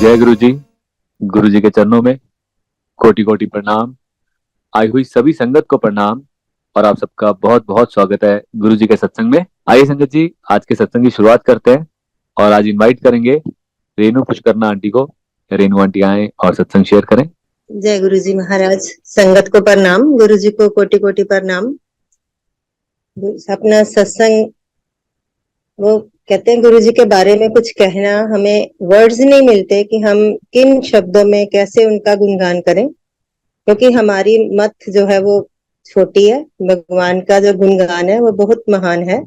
जय गुरु जी। गुरु जी के चरणों में कोटि कोटि प्रणाम। आई हुई सभी संगत को प्रणाम और आप सबका बहुत बहुत स्वागत है गुरु जी के सत्संग में। आइए संगत जी, आज के सत्संग की शुरुआत करते हैं और आज इनवाइट करेंगे रेणु पुष्करना आंटी को। रेणु आंटी आए और सत्संग शेयर करें। जय गुरु जी महाराज। संगत को प्रणाम, गुरु जी को कोटि कोटि प्रणाम। अपना सत्संग, वो कहते हैं गुरु जी के बारे में कुछ कहना, हमें वर्ड्स नहीं मिलते कि हम किन शब्दों में कैसे उनका गुणगान करें, क्योंकि हमारी मत जो है वो छोटी है। भगवान का जो गुणगान है वो बहुत महान है।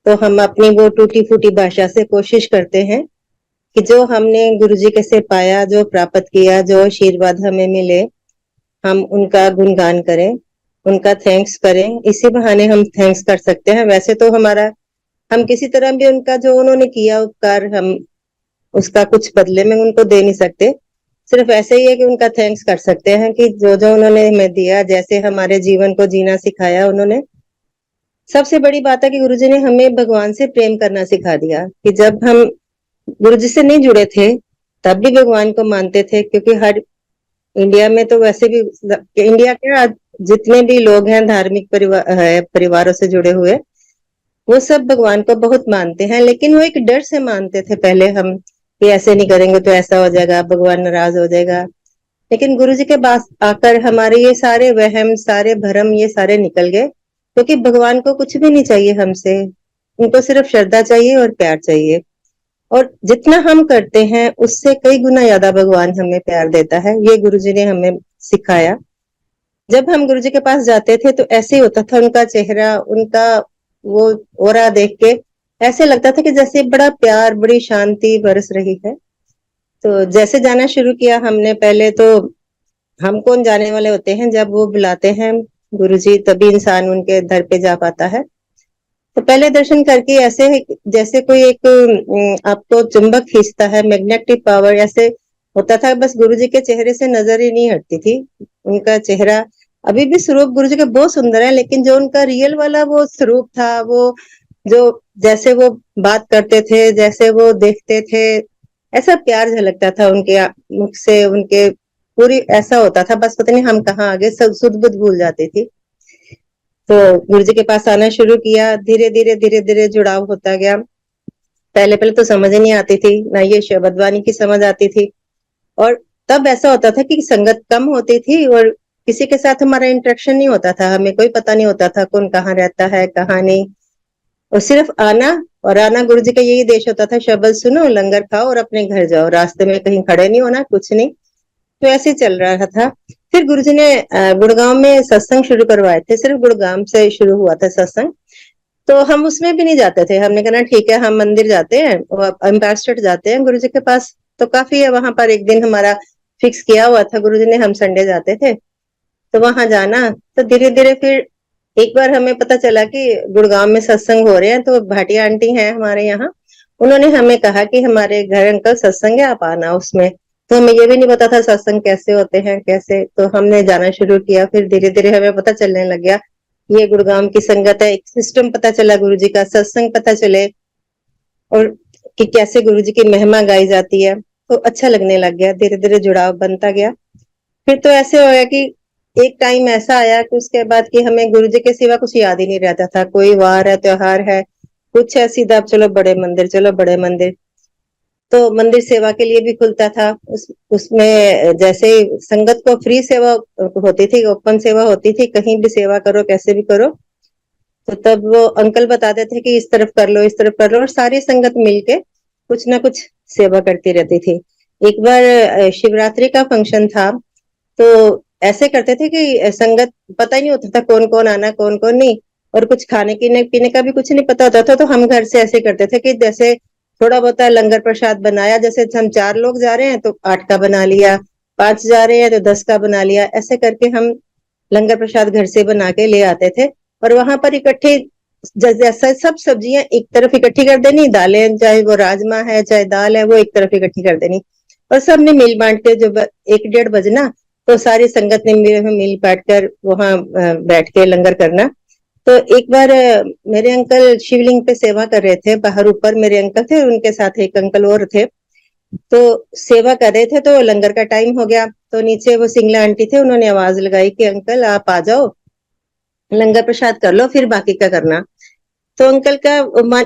तो हम अपनी वो टूटी फूटी भाषा से कोशिश करते हैं कि जो हमने गुरु जी के से पाया, जो प्राप्त किया, जो आशीर्वाद हमें मिले, हम उनका गुणगान करें, उनका थैंक्स करें। इसी बहाने हम थैंक्स कर सकते हैं। वैसे तो हम किसी तरह भी उनका जो उन्होंने किया उपकार, हम उसका कुछ बदले में उनको दे नहीं सकते। सिर्फ ऐसे ही है कि उनका थैंक्स कर सकते हैं कि जो जो उन्होंने हमें दिया, जैसे हमारे जीवन को जीना सिखाया उन्होंने। सबसे बड़ी बात है कि गुरुजी ने हमें भगवान से प्रेम करना सिखा दिया। कि जब हम गुरुजी से नहीं जुड़े थे तब भी भगवान को मानते थे, क्योंकि हर इंडिया में तो वैसे भी, इंडिया के जितने भी लोग हैं धार्मिक परिवारों से जुड़े हुए, वो सब भगवान को बहुत मानते हैं। लेकिन वो एक डर से मानते थे पहले, हम कि ऐसे नहीं करेंगे तो ऐसा हो जाएगा, भगवान नाराज हो जाएगा। लेकिन गुरु जी के पास आकर हमारे ये सारे वहम, सारे भरम, ये सारे निकल गए। क्योंकि भगवान को कुछ भी नहीं चाहिए हमसे, उनको सिर्फ श्रद्धा चाहिए और प्यार चाहिए। और जितना हम करते हैं उससे कई गुना ज्यादा भगवान हमें प्यार देता है। ये गुरुजी ने हमें सिखाया। जब हम गुरुजी के पास जाते थे तो ऐसे ही होता था, उनका चेहरा, उनका वो ओरा देख के ऐसे लगता था कि जैसे बड़ा प्यार, बड़ी शांति बरस रही है। तो जैसे जाना शुरू किया हमने, पहले तो हम कौन जाने वाले होते हैं, जब वो बुलाते हैं गुरुजी तभी इंसान उनके दर पे जा पाता है। तो पहले दर्शन करके ऐसे जैसे कोई एक आपको चुंबक खींचता है, मैग्नेटिक पावर ऐसे होता था। बस गुरुजी के चेहरे से नजर ही नहीं हटती थी। उनका चेहरा, अभी भी स्वरूप गुरुजी का बहुत सुंदर है, लेकिन जो उनका रियल वाला वो स्वरूप था, वो जो जैसे वो बात करते थे, जैसे वो देखते थे, ऐसा प्यार झलकता था उनके मुख से, उनके पूरी ऐसा होता था। बस पता नहीं हम कहाँ आगे सब सुध बुध भूल जाती थी। तो गुरुजी के पास आना शुरू किया, धीरे धीरे जुड़ाव होता गया। पहले पहले तो समझ ही नहीं आती थी, ना ये शब्दवाणी की समझ आती थी। और तब ऐसा होता था कि संगत कम होती थी और किसी के साथ हमारा इंटरेक्शन नहीं होता था, हमें कोई पता नहीं होता था कौन कहाँ रहता है कहाँ नहीं। और सिर्फ आना और आना, गुरुजी का यही देश होता था, शब्द सुनो, लंगर खाओ और अपने घर जाओ, रास्ते में कहीं खड़े नहीं होना, कुछ नहीं। तो ऐसे चल रहा था। फिर गुरुजी ने गुड़गांव में सत्संग शुरू करवाए थे, सिर्फ गुड़गांव से शुरू हुआ था सत्संग। तो हम उसमें भी नहीं जाते थे। हमने कहा ठीक है, हम मंदिर जाते हैं, एम्पायर स्टेट जाते हैं गुरुजी के पास, तो काफी है वहां पर। एक दिन हमारा फिक्स किया हुआ था गुरुजी ने, हम संडे जाते थे तो वहां जाना। तो धीरे धीरे फिर एक बार हमें पता चला कि गुड़गांव में सत्संग हो रहे हैं। तो भाटिया आंटी हैं हमारे यहाँ, उन्होंने हमें कहा कि हमारे घर अंकल सत्संग है, आप आना उसमें। तो हमें ये भी नहीं पता था सत्संग कैसे होते हैं कैसे, तो हमने जाना शुरू किया। फिर धीरे धीरे हमें पता चलने लग गया ये गुड़गांव की संगत है, एक सिस्टम पता चला, गुरुजी का सत्संग पता चले और कि कैसे गुरुजी की महिमा गाई जाती है। तो अच्छा लगने लग गया, धीरे धीरे जुड़ाव बनता गया। फिर तो ऐसे हो गया कि एक टाइम ऐसा आया कि उसके बाद कि हमें गुरुजी के सिवा कुछ याद ही नहीं रहता था। कोई वार है, त्योहार है, कुछ है, सीधा चलो बड़े मंदिर, चलो बड़े मंदिर। तो मंदिर सेवा के लिए भी खुलता था। उसमें जैसे संगत को फ्री सेवा होती थी, ओपन सेवा होती थी, कहीं भी सेवा करो, कैसे भी करो। तो तब वो अंकल बताते थे कि इस तरफ कर लो, इस तरफ कर लो, और सारी संगत मिलके कुछ ना कुछ सेवा करती रहती थी। एक बार शिवरात्रि का फंक्शन था, तो ऐसे करते थे कि संगत पता ही नहीं होता था कौन कौन आना कौन कौन नहीं, और कुछ खाने पीने का भी कुछ नहीं पता होता था। तो हम घर से ऐसे करते थे कि जैसे थोड़ा बहुत लंगर प्रसाद बनाया, जैसे हम 4 लोग जा रहे हैं तो 8 का बना लिया, 5 जा रहे हैं तो 10 का बना लिया। ऐसे करके हम लंगर प्रसाद घर से बना के ले आते थे। और वहां पर इकट्ठे जैसा सब सब्जियां एक तरफ इकट्ठी कर देनी, दालें चाहे वो राजमा है चाहे दाल है वो एक तरफ इकट्ठी कर देनी, और सबने मिल बांट के जो 1-1:30 बजना तो सारी संगत ने मिल बांट कर वहां बैठ के लंगर करना। तो एक बार मेरे अंकल शिवलिंग पे सेवा कर रहे थे बाहर, ऊपर मेरे अंकल थे, उनके साथ एक अंकल और थे। तो सेवा कर रहे थे, तो लंगर का टाइम हो गया, तो नीचे वो सिंगला आंटी थे, उन्होंने आवाज लगाई कि अंकल आप आ जाओ, लंगर प्रसाद कर लो, फिर बाकी का करना। तो अंकल का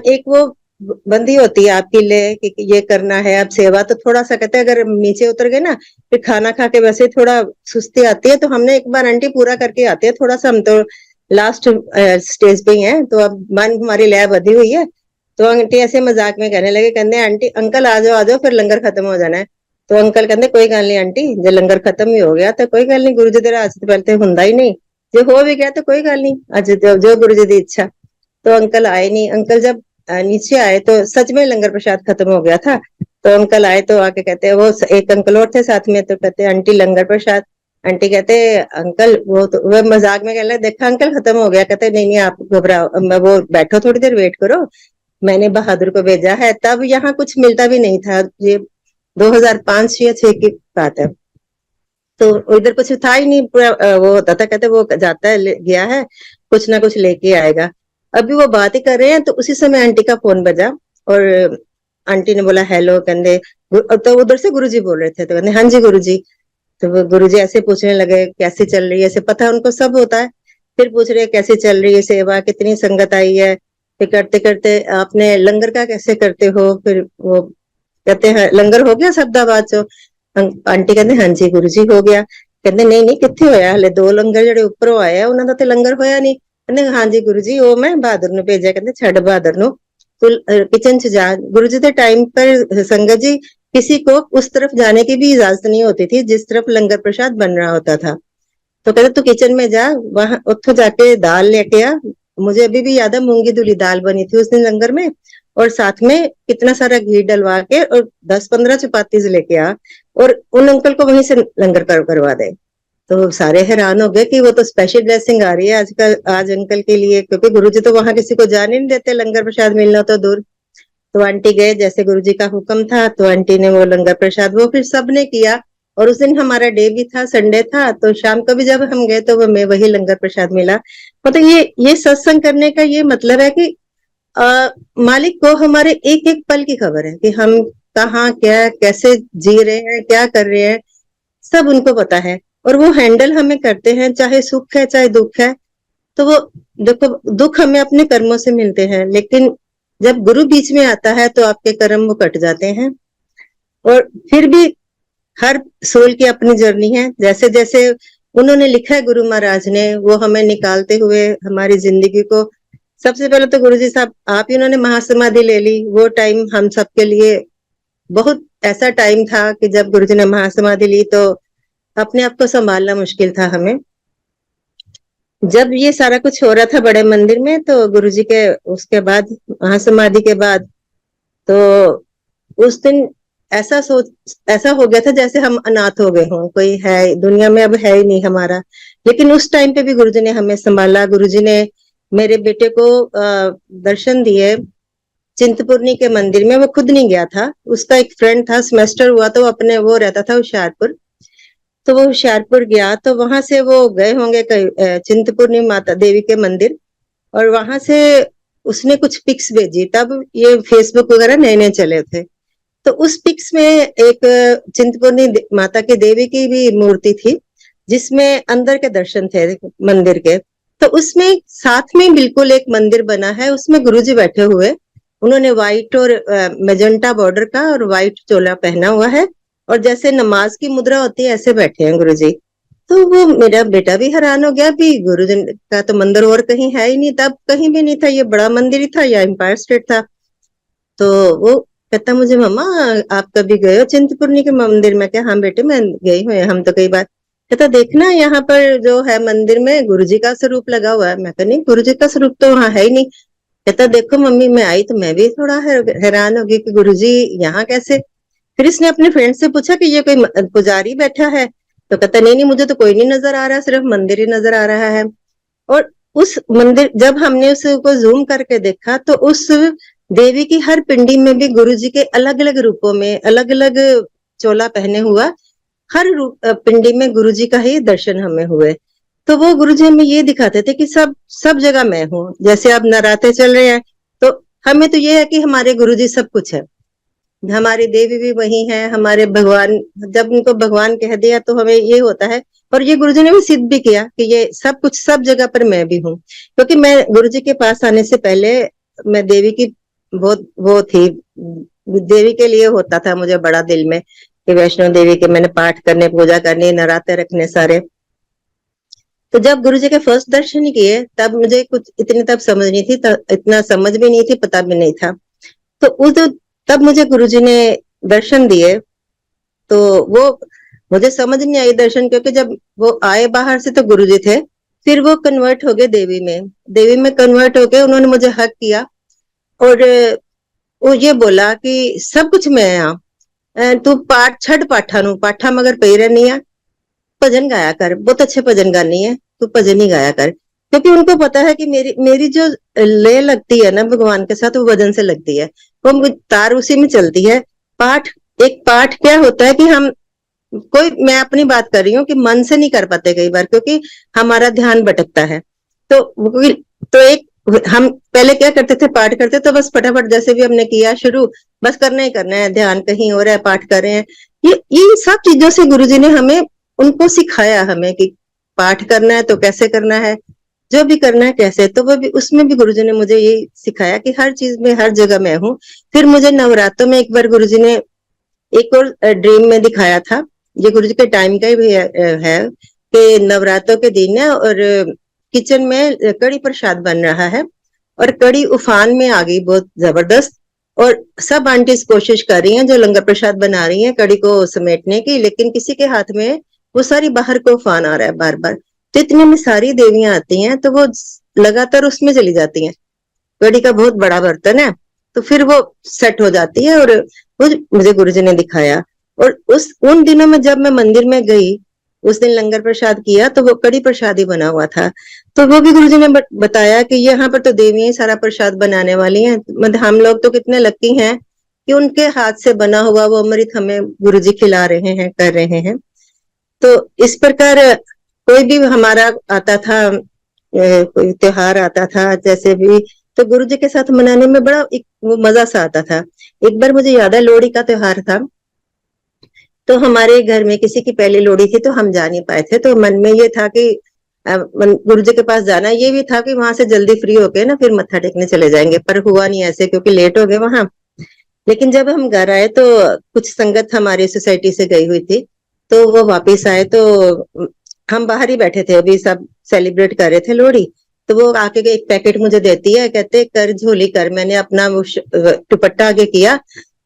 एक वो बंदी होती है आपकी ले कि ये करना है, अब सेवा तो थोड़ा सा कहते हैं, अगर नीचे उतर गए ना फिर खाना खा के वैसे थोड़ा सुस्ती आती है, तो हमने एक बार आंटी पूरा करके आते हैं, थोड़ा सा हम तो लास्ट स्टेज पे ही हैं, तो अब मन हमारी लैब बधी हुई है। तो आंटी ऐसे मजाक में कहने लगे, कहते आंटी अंकल आ जाओ फिर लंगर खत्म हो जाना है। तो अंकल कहते कोई गल नहीं आंटी, जो लंगर खत्म ही हो गया तो कोई गल नहीं, गुरु जी तेरा आज तो पहले तो हुंदा ही नहीं, जो हो भी गया तो कोई गल नहीं, अज जो गुरु जी की इच्छा। तो अंकल आए नहीं, अंकल जब नीचे आए तो सच में लंगर प्रसाद खत्म हो गया था। तो अंकल आए तो आके कहते वो एक अंकल और थे साथ में, तो कहते आंटी लंगर प्रसाद। आंटी कहते अंकल वो मजाक में कह रहे देखा अंकल खत्म हो गया, कहते नहीं नहीं आप घबराओ, वो बैठो थोड़ी देर वेट करो, मैंने बहादुर को भेजा है। तब यहाँ कुछ मिलता भी नहीं था, ये 2005 या 6 की बात है। तो इधर कुछ था ही नहीं, पूरा वो होता था, कहते वो जाता है गया है कुछ ना कुछ लेके आएगा। अभी वो बात ही कर रहे हैं तो उसी समय आंटी का फोन बजा, और आंटी ने बोला हेलो, कहते तो उधर से गुरुजी बोल रहे थे, तो कहते हाँ जी गुरुजी। तो वो गुरुजी ऐसे पूछने लगे कैसी चल रही है, ऐसे पता है उनको सब होता है। फिर पूछ रहे कैसी चल रही है सेवा, कितनी संगत आई है, फिर करते करते आपने लंगर का कैसे करते हो, फिर वो कहते हैं लंगर हो गया सब दा बाद चो। आंटी कहते हाँ जी गुरु जी हो गया। कहते नहीं नहीं कितने होया, हले 2 लंगर ਜਿਹੜੇ ਉੱਪਰੋਂ ਆਏ ਆ ਉਹਨਾਂ ਦਾ ਤੇ ਲੰਗਰ ਹੋਇਆ ਨਹੀਂ। ਕਹਿੰਦੇ ਹਾਂ ਜੀ ਗੁਰੂ ਜੀ ਉਹ ਮੈਂ ਬਹਾਦਰ ਨੂੰ ਭੇਜਿਆ, ਕਹਿੰਦੇ ਛੱਡ ਬਹਾਦਰ ਨੂੰ तू किचन से जा। गुरु जी के टाइम पर संगत जी किसी को उस तरफ जाने की भी इजाजत नहीं होती थी जिस तरफ लंगर प्रसाद बन रहा होता था। तो कहते तू किचन में जा, वहां उठो जाके दाल लेके आ। मुझे अभी भी याद है मूंगी धुली दाल बनी थी उस दिन लंगर में, और साथ में कितना सारा घी डलवा के और 10-15 चपाती लेके आ, और उन अंकल को वहीं से लंगर करवा दे। तो सारे हैरान हो गए कि वो तो स्पेशल ब्लेसिंग आ रही है आजकल आज अंकल के लिए, क्योंकि गुरुजी तो वहां किसी को जाने नहीं देते, लंगर प्रसाद मिलना तो दूर। तो आंटी गए जैसे गुरुजी का हुक्म था, तो आंटी ने वो लंगर प्रसाद वो फिर सबने किया। और उस दिन हमारा डे भी था, संडे था, तो शाम को भी जब हम गए तो हमें वही लंगर प्रसाद मिला। मतलब ये सत्संग करने का ये मतलब है कि मालिक को हमारे एक एक पल की खबर है कि हम कहाँ क्या कैसे जी रहे हैं क्या कर रहे हैं, सब उनको पता है। और वो हैंडल हमें करते हैं, चाहे सुख है चाहे दुख है। तो वो देखो दुख हमें अपने कर्मों से मिलते हैं, लेकिन जब गुरु बीच में आता है तो आपके कर्म वो कट जाते हैं। और फिर भी हर सोल की अपनी जर्नी है, जैसे जैसे उन्होंने लिखा है गुरु महाराज ने, वो हमें निकालते हुए हमारी जिंदगी को। सबसे पहले तो गुरु जी साहब आप ही उन्होंने महासमाधि ले ली, वो टाइम हम सबके लिए बहुत ऐसा टाइम था कि जब गुरु जी ने महासमाधि ली तो अपने आप को संभालना मुश्किल था हमें। जब ये सारा कुछ हो रहा था बड़े मंदिर में, तो गुरुजी के उसके बाद महासमाधि के बाद, तो उस दिन ऐसा हो गया था जैसे हम अनाथ हो गए हों, कोई है दुनिया में अब है ही नहीं हमारा। लेकिन उस टाइम पे भी गुरुजी ने हमें संभाला। गुरुजी ने मेरे बेटे को दर्शन दिए चिंतपूर्णी के मंदिर में, वो खुद नहीं गया था, उसका एक फ्रेंड था, सेमेस्टर हुआ तो अपने वो रहता था होशियारपुर, तो वो होशियारपुर गया, तो वहां से वो गए होंगे चिंतपूर्णी माता देवी के मंदिर, और वहां से उसने कुछ पिक्स भेजी, तब ये फेसबुक वगैरह नए नए चले थे। तो उस पिक्स में एक चिंतपूर्णी माता की देवी की भी मूर्ति थी जिसमें अंदर के दर्शन थे मंदिर के। तो उसमें साथ में बिल्कुल एक मंदिर बना है, उसमें गुरुजी बैठे हुए, उन्होंने व्हाइट और मेजेंटा बॉर्डर का और व्हाइट चोला पहना हुआ है, और जैसे नमाज की मुद्रा होती है ऐसे बैठे हैं गुरुजी। तो वो मेरा बेटा भी हैरान हो गया भी, गुरुजी का तो मंदिर और कहीं है ही नहीं, तब कहीं भी नहीं था, ये बड़ा मंदिर ही था या एम्पायर स्टेट था। तो वो कहता मुझे मम्मा आप कभी गए हो चिंतपूर्णी के मंदिर में? क्या हाँ बेटे मैं गई हूँ, हम तो कई बार। कहता देखना यहाँ पर जो है मंदिर में गुरुजी का स्वरूप लगा हुआ है। मैं कहा नहीं गुरुजी का स्वरूप तो वहां है ही नहीं। कहता देखो मम्मी, मैं आई तो मैं भी थोड़ा हैरान हो गई कि गुरुजी यहाँ कैसे। फिर इसने अपने फ्रेंड से पूछा कि ये कोई पुजारी बैठा है? तो कहता नहीं नहीं मुझे तो कोई नहीं नजर आ रहा, सिर्फ मंदिर ही नजर आ रहा है। और उस मंदिर जब हमने उसको जूम करके देखा तो उस देवी की हर पिंडी में भी गुरुजी के अलग अलग रूपों में अलग अलग चोला पहने हुआ हर पिंडी में गुरुजी का ही दर्शन हमें हुए। तो वो गुरुजी हमें ये दिखाते थे कि सब जगह मैं हूँ। जैसे अब नवरात्रे चल रहे हैं तो हमें तो ये है कि हमारे गुरुजी सब कुछ है, हमारी देवी भी वही है, हमारे भगवान, जब उनको भगवान कह दिया तो हमें ये होता है। और ये गुरुजी ने भी सिद्ध भी किया कि ये सब कुछ सब जगह पर मैं भी हूँ, क्योंकि मैं गुरुजी के पास आने से पहले मैं देवी की बहुत वो थी, देवी के लिए होता था मुझे बड़ा दिल में कि वैष्णो देवी के मैंने पाठ करने, पूजा करनी, नराते रखने सारे। तो जब गुरुजी के फर्स्ट दर्शन किए तब मुझे कुछ इतनी तब समझ नहीं थी, इतना समझ भी नहीं थी, पता भी नहीं था। तो उस तब मुझे गुरुजी ने दर्शन दिए, तो वो मुझे समझ नहीं आई दर्शन, क्योंकि जब वो आए बाहर से तो गुरुजी थे, फिर वो कन्वर्ट हो गए देवी में, देवी में कन्वर्ट हो गए, उन्होंने मुझे हक किया और वो ये बोला कि सब कुछ मैं हाँ, तू पाठ छठ पाठा नु पाठा मगर पई रहनी है, भजन गाया कर, बहुत अच्छे भजन गानी है, तू भजन ही गाया कर। क्योंकि उनको पता है कि मेरी मेरी जो लय लगती है ना भगवान के साथ, वो भजन से लगती है, वो तार उसी में चलती है। पाठ, एक पाठ क्या होता है कि हम कोई, मैं अपनी बात कर रही हूँ कि मन से नहीं कर पाते कई बार, क्योंकि हमारा ध्यान भटकता है। तो तो एक हम पहले क्या करते थे, पाठ करते तो बस फटाफट जैसे भी हमने किया शुरू, बस करना ही करना है, ध्यान कहीं हो रहा है, पाठ कर रहे हैं। ये सब चीजों से गुरुजी ने हमें, उनको सिखाया हमें कि पाठ करना है तो कैसे करना है, जो भी करना है कैसे। तो वो भी, उसमें भी गुरुजी ने मुझे ये सिखाया कि हर चीज में हर जगह मैं हूँ। फिर मुझे नवरात्रों में एक बार गुरुजी ने एक और ड्रीम में दिखाया था, ये गुरुजी के टाइम का ही भी है कि नवरात्रों के दिन है और किचन में कड़ी प्रसाद बन रहा है और कड़ी उफान में आ गई बहुत जबरदस्त, और सब आंटीज कोशिश कर रही हैं जो लंगर प्रसाद बना रही हैं कड़ी को समेटने की, लेकिन किसी के हाथ में वो सारी बाहर को उफान आ रहा है बार बार। तो इतने में सारी देवियां आती हैं तो वो लगातार उसमें चली जाती हैं, कड़ी का बहुत बड़ा बर्तन है, तो फिर वो सेट हो जाती है। और वो मुझे गुरुजी ने दिखाया, और उन दिनों में जब मैं मंदिर में गई, उस दिन लंगर प्रसाद किया तो वो कड़ी प्रसाद ही बना हुआ था। तो वो भी गुरुजी ने बताया कि यहाँ पर तो देवियां ही सारा प्रसाद बनाने वाली हैं, मतलब हम लोग तो कितने लकी हैं कि उनके हाथ से बना हुआ वो अमृत हमें गुरुजी खिला रहे हैं, कर रहे हैं। तो इस प्रकार कोई भी हमारा आता था, कोई त्योहार आता था जैसे भी, तो गुरु जी के साथ मनाने में बड़ा एक वो मजा सा आता था। एक बार मुझे याद है लोहड़ी का त्योहार था, तो हमारे घर में किसी की पहली लोहड़ी थी तो हम जा नहीं पाए थे, तो मन में ये था कि गुरु जी के पास जाना, ये भी था कि वहां से जल्दी फ्री होके ना फिर मत्था टेकने चले जाएंगे, पर हुआ नहीं ऐसे क्योंकि लेट हो गए वहां। लेकिन जब हम घर आए तो कुछ संगत हमारी सोसाइटी से गई हुई थी, तो वो वापस आए तो हम बाहर ही बैठे थे, अभी सब सेलिब्रेट कर रहे थे लोहड़ी। तो वो आके एक पैकेट मुझे देती है, कहते कर झोली कर। मैंने अपना वो दुपट्टा आगे किया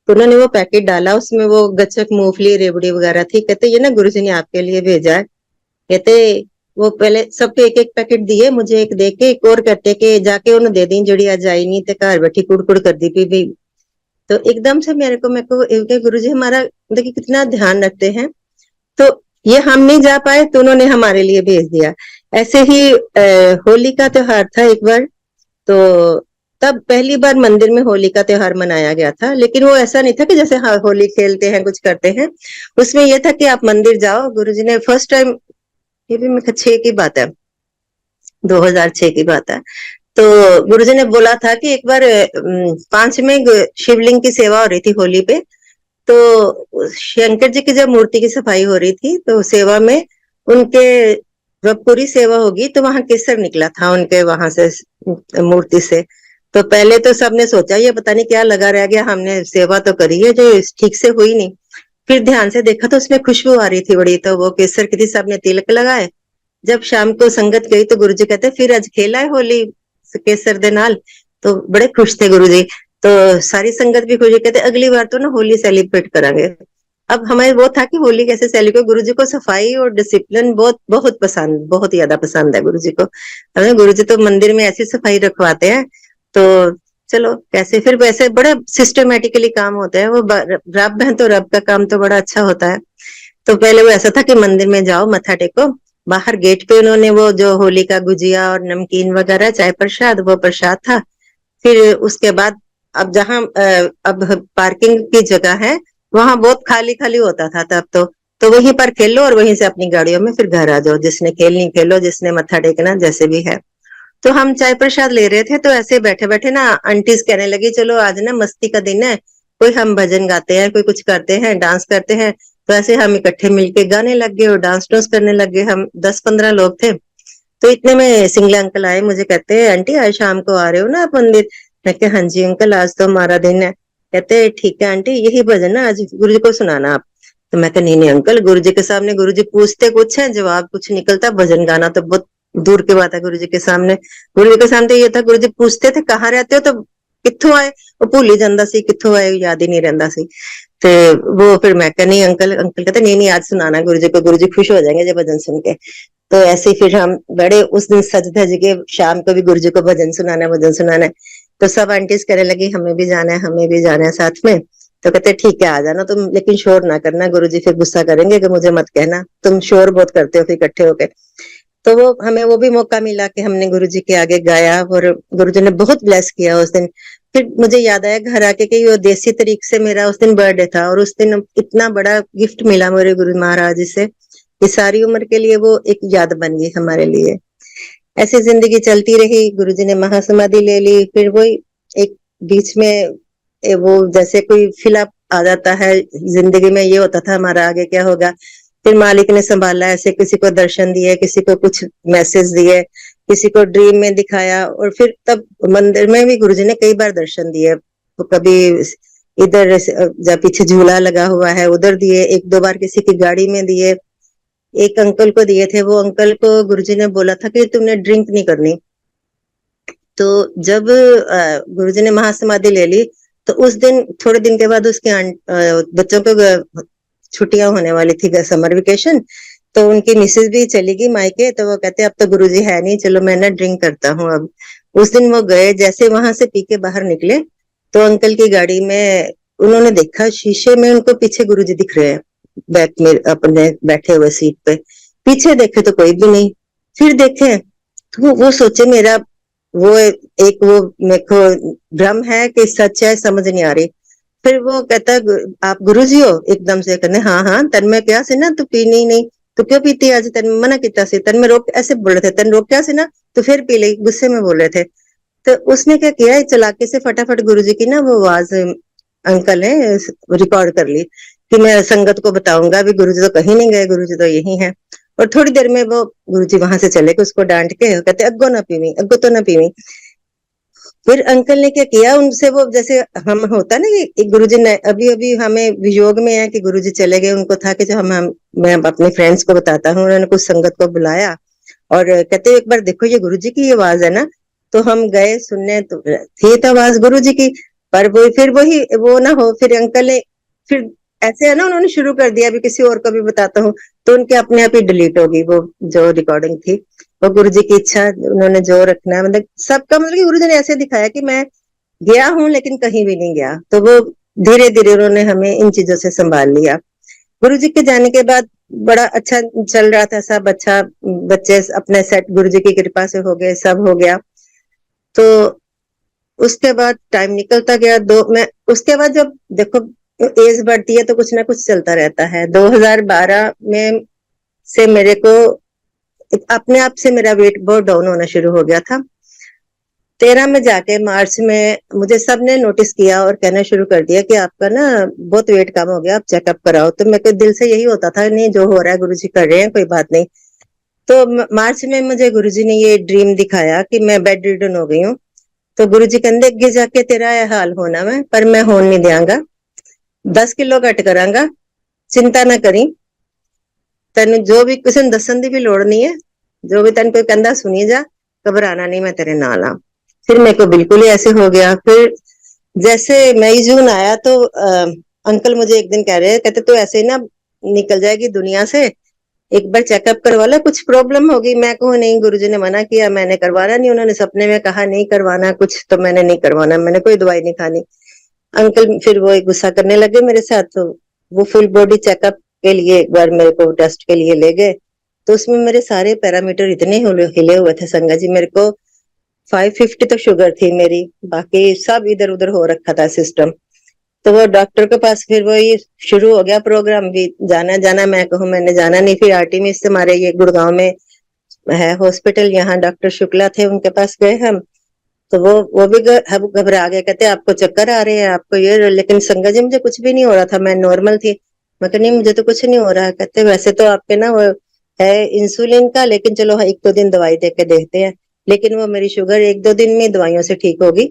तो उन्होंने वो पैकेट डाला, उसमें वो गच्चक मूंगफली रेवड़ी वगैरह थी। कहते ये ना गुरुजी ने आपके लिए भेजा है। कहते वो पहले सबको एक एक पैकेट दिए, मुझे एक दे के एक और कहते कि जाके उन्हें दे दी जड़ी आज आई नहीं तो घर बैठी कुड़ कर दी भी। तो एकदम से मेरे को गुरुजी हमारा देखिए कितना ध्यान रखते हैं। तो ये हम नहीं जा पाए तो उन्होंने हमारे लिए भेज दिया। ऐसे ही होली का त्योहार था एक बार, तो तब पहली बार मंदिर में होली का त्योहार मनाया गया था, लेकिन वो ऐसा नहीं था कि जैसे हाँ होली खेलते हैं कुछ करते हैं। उसमें यह था कि आप मंदिर जाओ, गुरुजी ने फर्स्ट टाइम, ये भी मेरे 6 की बात है, 2006 की बात है। तो गुरुजी ने बोला था कि एक बार 5 में शिवलिंग की सेवा हो रही थी होली पे, तो शंकर जी की जब मूर्ति की सफाई हो रही थी तो सेवा में उनके, जब पूरी सेवा होगी तो वहां केसर निकला था उनके वहां से मूर्ति से। तो पहले तो सबने सोचा ये पता नहीं क्या लगा रह गया, हमने सेवा तो करी है जो ठीक से हुई नहीं। फिर ध्यान से देखा तो उसमें खुशबू आ रही थी बड़ी, तो वो केसर की थी, सबने तिलक लगाए। जब शाम को संगत गई तो गुरुजी कहते फिर आज खेला है होली केसर दे नाल, तो बड़े खुश थे गुरुजी। तो सारी संगत भी खुश, कहते अगली बार तो ना होली सेलिब्रेट करेंगे। अब हमें वो था कि होली कैसे सेलिब्रेट, गुरुजी को सफाई और डिसिप्लिन बहुत बहुत पसंद, बहुत ज्यादा पसंद है गुरुजी को। हमें गुरुजी तो मंदिर में ऐसी सफाई रखवाते हैं, तो चलो कैसे फिर वैसे बड़े सिस्टमेटिकली काम होते हैं वो। रब है तो रब का काम तो बड़ा अच्छा होता है। तो पहले वो ऐसा था कि मंदिर में जाओ मत्था टेको, बाहर गेट पे उन्होंने वो जो होली का गुजिया और नमकीन वगैरह चाय प्रसाद, वो प्रसाद था। फिर उसके बाद अब जहाँ अब पार्किंग की जगह है वहां बहुत खाली खाली होता था तब तो वहीं पर खेलो और वहीं से अपनी गाड़ियों में फिर घर आ जाओ, जिसने खेलनी खेलो, जिसने मत्था टेकना जैसे भी है। तो हम चाय प्रसाद ले रहे थे तो ऐसे बैठे बैठे ना आंटीज कहने लगी चलो आज ना मस्ती का दिन है, कोई हम भजन गाते हैं, कोई कुछ करते हैं, डांस करते हैं, तो ऐसे हम इकट्ठे मिलके गाने लग गए और डांस डूंस करने लग गए। हम 10-15 लोग थे। तो इतने में सिंगला अंकल आए, मुझे कहते हैं आंटी आज शाम को आ रहे हो ना आप मंदिर? मैं कहा हाँ जी अंकल, आज तो हमारा दिन है। कहते ठीक है आंटी, यही भजन ना आज गुरु जी को सुनाना आप। तो मैं कहा नहीं नहीं अंकल, गुरु जी के सामने गुरु जी पूछते कुछ है, जवाब कुछ निकलता, भजन गाना तो बहुत दूर की बात है गुरु जी के सामने। गुरु जी के सामने ये था, गुरु जी पूछते थे कहाँ रहते हो, तो कित्थों आए वो भूल ही जाता सी, कित्थों आए याद ही नहीं रहता सी। तो वो फिर मैं कहा नहीं अंकल, अंकल कहते नहीं नहीं आज सुनाना गुरु जी को, गुरु जी खुश हो जाएंगे जब भजन सुन के। तो ऐसे ही फिर हम बड़े उस दिन सज धज के शाम को भी गुरु जी को भजन सुनाना है, भजन सुनाना है। तो सब आंटीज कहने लगी हमें भी जाना है, हमें भी जाना है साथ में। तो कहते ठीक है आ जाना तुम, लेकिन शोर ना करना, गुरु जी फिर गुस्सा करेंगे कि मुझे मत कहना, तुम शोर बहुत करते हो फिर इकट्ठे होके। तो वो हमें वो भी मौका मिला कि हमने गुरु जी के आगे गाया और गुरु जी ने बहुत ब्लेस किया उस दिन। फिर मुझे याद आया घर आके कि वो देसी तरीके से मेरा उस दिन बर्थडे था और उस दिन इतना बड़ा गिफ्ट मिला मेरे गुरु महाराज जी से कि सारी उम्र के लिए वो एक याद बन गई हमारे लिए। ऐसी जिंदगी चलती रही, गुरुजी ने महासमाधि ले ली। फिर वही एक बीच में वो जैसे कोई फिलअप आ जाता है जिंदगी में, ये होता था हमारा आगे क्या होगा। फिर मालिक ने संभाला, ऐसे किसी को दर्शन दिए, किसी को कुछ मैसेज दिए, किसी को ड्रीम में दिखाया। और फिर तब मंदिर में भी गुरुजी ने कई बार दर्शन दिए। तो कभी इधर जब पीछे झूला लगा हुआ है उधर दिए, एक दो बार किसी की गाड़ी में दिए, एक अंकल को दिए थे। वो अंकल को गुरुजी ने बोला था कि तुमने ड्रिंक नहीं करनी। तो जब गुरुजी ने महासमाधि ले ली तो उस दिन थोड़े दिन के बाद उसके बच्चों को छुट्टियां होने वाली थी, समर वेकेशन। तो उनकी मिसेज भी चली गई मायके। तो वो कहते अब तो गुरुजी है नहीं, चलो मैं ना ड्रिंक करता हूँ अब। उस दिन वो गए, जैसे वहां से पी के बाहर निकले तो अंकल की गाड़ी में उन्होंने देखा शीशे में उनको पीछे गुरुजी दिख रहे हैं, बैक में अपने बैठे हुए सीट पे। पीछे देखे तो कोई भी नहीं। फिर देखे तो वो सोचे मेरा वो एक वो मेरे को भ्रम है कि सच है, समझ नहीं आ रही। फिर वो कहता आप गुरुजी हो? एकदम से कहने हाँ हाँ, तन में क्या से ना तू पीनी ही नहीं, तो क्यों पीती आज, तन में मना किता से, तन में रोक, ऐसे बोल रहे थे, तन रोक क्या से ना, तो फिर पी ली, गुस्से में बोल रहे थे। तो उसने क्या किया, चलाके से फटाफट गुरुजी की ना वो आवाज अंकल है रिकॉर्ड कर ली कि मैं संगत को बताऊंगा भी गुरुजी तो कहीं नहीं गए, गुरुजी तो यही है। और थोड़ी देर में वो गुरुजी वहां से चले गए, उसको डांट के कहते अग्गो ना पीवी, अग्गो तो ना पीवी। फिर अंकल ने क्या किया उनसे, वो जैसे हम होता ना कि गुरुजी ने अभी अभी हमें वियोग में है कि गुरुजी चले गए, उनको था कि जो हम मैं अपने फ्रेंड्स को बताता हूँ, उन्होंने कुछ संगत को बुलाया और कहते एक बार देखो ये गुरुजी की आवाज है ना। तो हम गए सुनने, तो थी तो आवाज गुरुजी की, पर वो फिर वही वो ना हो। फिर अंकल ने फिर ऐसे है ना, उन्होंने शुरू कर दिया अभी किसी और को भी बताता हूँ, तो उनके अपने आप ही डिलीट होगी वो जो रिकॉर्डिंग थी। वो गुरुजी की इच्छा, उन्होंने जो रखना है, मतलब सबका, मतलब कि गुरुजी ने ऐसे दिखाया कि मैं गया हूँ लेकिन कहीं भी नहीं गया। तो वो धीरे धीरे उन्होंने हमें इन चीजों से संभाल लिया। गुरुजी के जाने के बाद बड़ा अच्छा चल रहा था सब, अच्छा बच्चे अपने सेट गुरुजी की कृपा से हो गए, सब हो गया। तो उसके बाद टाइम निकलता गया, मैं उसके बाद जब देखो एज बढ़ती है तो कुछ ना कुछ चलता रहता है। 2012 में से मेरे को अपने आप से मेरा वेट बहुत डाउन होना शुरू हो गया था। 13 में जाके मार्च में मुझे सबने नोटिस किया और कहना शुरू कर दिया कि आपका ना बहुत वेट कम हो गया, आप चेकअप कराओ। तो मेरे को दिल से यही होता था नहीं जो हो रहा है गुरुजी कर रहे हैं, कोई बात नहीं। तो मार्च में मुझे गुरुजी ने ये ड्रीम दिखाया कि मैं बेड रिडन हो गई हूँ। तो गुरुजी कहते अगे जाके तेरा यह हाल होना मैं, पर मैं होने नहीं देंगा, 10 किलो घट करांगा, चिंता ना करी, तेन जो भी किसी दसन की भी लोड़ नहीं है, जो भी तेन कोई कहता सुनी जा, घबराना नहीं, मैं तेरे नाल हाँ। फिर मेरे को बिल्कुल ही ऐसे हो गया। फिर जैसे मई जून आया तो अंकल मुझे एक दिन कह रहे, कहते तू ऐसे ही ना निकल जाएगी दुनिया से, एक बार चेकअप करवा ला, कुछ प्रॉब्लम होगी। मैं कहूँ नहीं, गुरुजी ने मना किया, मैंने करवाना नहीं, उन्होंने सपने में कहा नहीं करवाना कुछ, तो मैंने नहीं करवाना, मैंने कोई दवाई नहीं खानी। अंकल फिर वो गुस्सा करने लगे मेरे साथ, तो वो फुल बॉडी चेकअप के लिए एक बार मेरे को टेस्ट के लिए ले गए। तो उसमें मेरे सारे पैरामीटर इतने हिले हुए थे संगा जी, मेरे को 550 तक शुगर थी मेरी, बाकी सब इधर उधर हो रखा था सिस्टम। तो वो डॉक्टर के पास फिर वही शुरू हो गया प्रोग्राम भी, जाना जाना, मैं कहूँ मैंने जाना नहीं। फिर आर्टिमिस से हमारे ये गुड़गांव में है हॉस्पिटल, यहाँ डॉक्टर शुक्ला थे, उनके पास गए हम। तो वो भी घबरा गए, कहते आपको चक्कर आ रहे हैं, आपको ये, लेकिन संगत जी मुझे कुछ भी नहीं हो रहा था, मैं नॉर्मल थी। मैं कहा नहीं मुझे तो कुछ नहीं हो रहा है। कहते वैसे तो आप पे ना वो है इंसुलिन का, लेकिन चलो 1-2 दिन दवाई दे के देखते हैं। लेकिन वो मेरी शुगर 1-2 दिन में दवाइयों से ठीक होगी,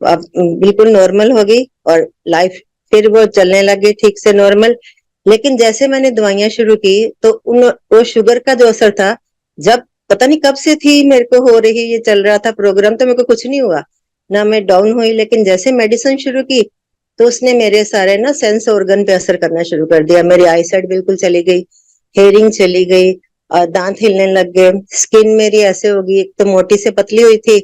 अब बिल्कुल नॉर्मल होगी और लाइफ फिर वो चलने लगी ठीक से नॉर्मल। लेकिन जैसे मैंने दवाइयां शुरू की तो वो शुगर का जो असर था, जब पता नहीं कब से थी मेरे को हो रही, ये चल रहा था प्रोग्राम, तो मेरे को कुछ नहीं हुआ ना, मैं डाउन हुई। लेकिन जैसे मेडिसिन शुरू की तो उसने मेरे सारे ना सेंस ऑर्गन पे असर करना शुरू कर दिया। मेरी आई साइड बिल्कुल चली गई, हेयरिंग चली गई, दांत हिलने लग गए, स्किन मेरी ऐसे होगी, एक तो मोटी से पतली हुई थी,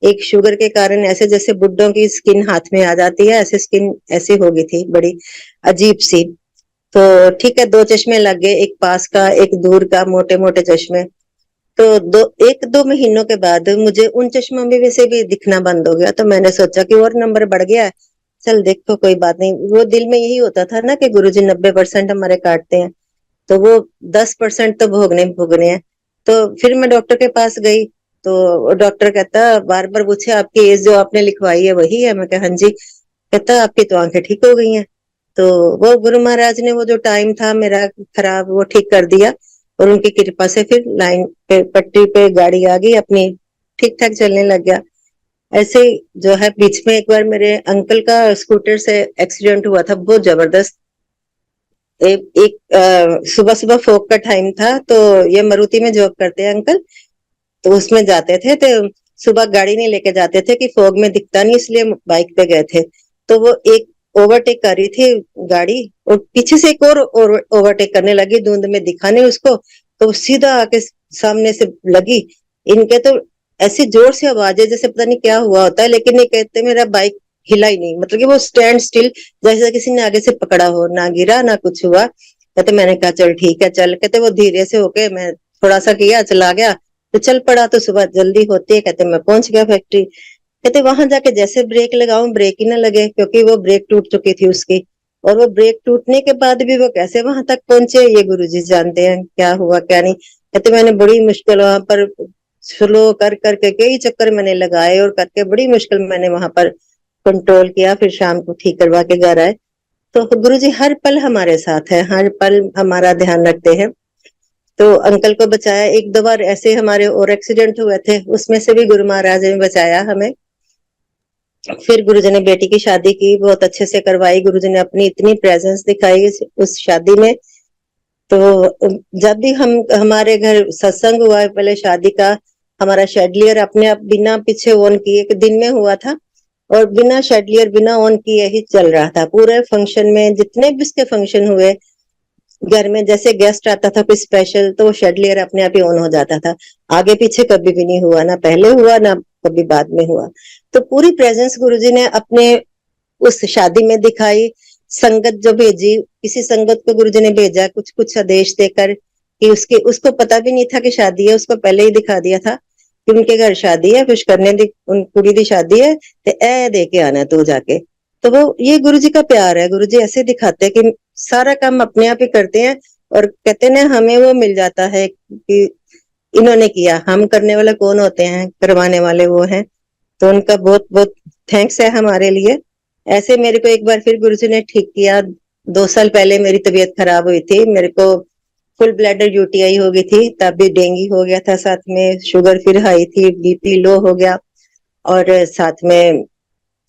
एक शुगर के कारण ऐसे जैसे बुड्ढों की स्किन हाथ में आ जाती है, ऐसे स्किन ऐसी हो गई थी, बड़ी अजीब सी। तो ठीक है, 2 चश्मे लग गए, एक पास का एक दूर का, मोटे मोटे चश्मे। तो 1-2 महीनों के बाद मुझे उन चश्मों में से भी दिखना बंद हो गया। तो मैंने सोचा कि और नंबर बढ़ गया है, चल देखो कोई बात नहीं। वो दिल में यही होता था ना कि गुरुजी 90% हमारे काटते हैं, तो वो 10% तो भोगने भोगने हैं। तो फिर मैं डॉक्टर के पास गई, तो डॉक्टर कहता, बार बार पूछे आपकी एज जो आपने लिखवाई है वही है? मैं कहा हाँ जी। कहता आपकी तो आंखें ठीक हो गई हैं। तो वो गुरु महाराज ने वो जो टाइम था मेरा खराब, वो ठीक कर दिया, और उनकी कृपा से फिर लाइन पे पट्टी पे गाड़ी आ गई अपनी, ठीक ठाक चलने लग गया। ऐसे ही जो है बीच में एक बार मेरे अंकल का स्कूटर से एक्सीडेंट हुआ था, बहुत जबरदस्त। एक सुबह सुबह फोक का टाइम था, तो ये मारुति में जॉब करते हैं अंकल, तो उसमें जाते थे, तो सुबह गाड़ी नहीं लेके जाते थे कि फोग में दिखता नहीं, इसलिए बाइक पे गए थे। तो वो एक ओवरटेक कर रही थी गाड़ी, और पीछे से एक और ओवरटेक करने लगी, धुंध में दिखा नहीं उसको, तो वो सीधा आके सामने से लगी। इनके तो ऐसी जोर से आवाजें जैसे पता नहीं क्या हुआ होता है, लेकिन ये कहते मेरा बाइक हिला ही नहीं, मतलब कि वो स्टैंड स्टिल, जैसे किसी ने आगे से पकड़ा हो, ना गिरा ना कुछ हुआ। कहते मैंने कहा चल ठीक है चल। कहते वो धीरे से होके, मैं थोड़ा सा किया, चला गया, तो चल पड़ा। तो सुबह जल्दी होती है, कहते मैं पहुंच गया फैक्ट्री। कहते वहां जाके जैसे ब्रेक लगाऊं, ब्रेक ही ना लगे, क्योंकि वो ब्रेक टूट चुकी थी उसकी। और वो ब्रेक टूटने के बाद भी वो कैसे वहां तक पहुंचे, ये गुरुजी जानते हैं क्या हुआ क्या नहीं। कहते मैंने बड़ी मुश्किल वहां पर स्लो कर करके कई चक्कर मैंने लगाए, और करके बड़ी मुश्किल मैंने वहां पर कंट्रोल किया, फिर शाम को ठीक करवा के घर आए। तो गुरुजी हर पल हमारे साथ है, हर पल हमारा ध्यान रखते हैं। तो अंकल को बचाया, 1-2 बार ऐसे हमारे और एक्सीडेंट हुए थे, उसमें से भी गुरु महाराज ने बचाया हमें। फिर गुरुजी ने बेटी की शादी की, बहुत अच्छे से करवाई, गुरुजी ने अपनी इतनी प्रेजेंस दिखाई उस शादी में। तो जब भी हम हमारे घर सत्संग हुआ है, पहले शादी का हमारा शेडलियर अपने आप बिना पीछे ऑन किए, एक दिन में हुआ था, और बिना शेडलियर बिना ऑन किए ही चल रहा था पूरे फंक्शन में। जितने भी इसके फंक्शन हुए घर में, जैसे गेस्ट आता था कोई स्पेशल, तो वो शेडलियर अपने आप ही ऑन हो जाता था। आगे पीछे कभी भी नहीं हुआ, ना पहले हुआ ना कभी बाद में हुआ। तो पूरी प्रेजेंस गुरुजी ने अपने उस शादी में दिखाई। संगत जो भेजी, किसी संगत को गुरुजी ने भेजा कुछ कुछ आदेश देकर, कि उसके उसको पता भी नहीं था कि शादी है, उसको पहले ही दिखा दिया था कि उनके घर शादी है, कुछ करने दी, उन कुड़ी दी शादी है, तो ए दे के आना तू जाके। तो वो ये गुरुजी का प्यार है, गुरुजी ऐसे दिखाते हैं कि सारा काम अपने आप ही करते हैं, और कहते हैं ना हमें वो मिल जाता है कि इन्होंने किया, हम करने वाले कौन होते हैं, करवाने वाले वो हैं। तो उनका बहुत बहुत थैंक्स है हमारे लिए। ऐसे मेरे को एक बार फिर गुरुजी ने ठीक किया। 2 साल पहले मेरी तबीयत खराब हुई थी, मेरे को फुल ब्लैडर यूटीआई हो गई थी, तब भी डेंगू हो गया था, साथ में शुगर फिर हाई थी, बीपी लो हो गया, और साथ में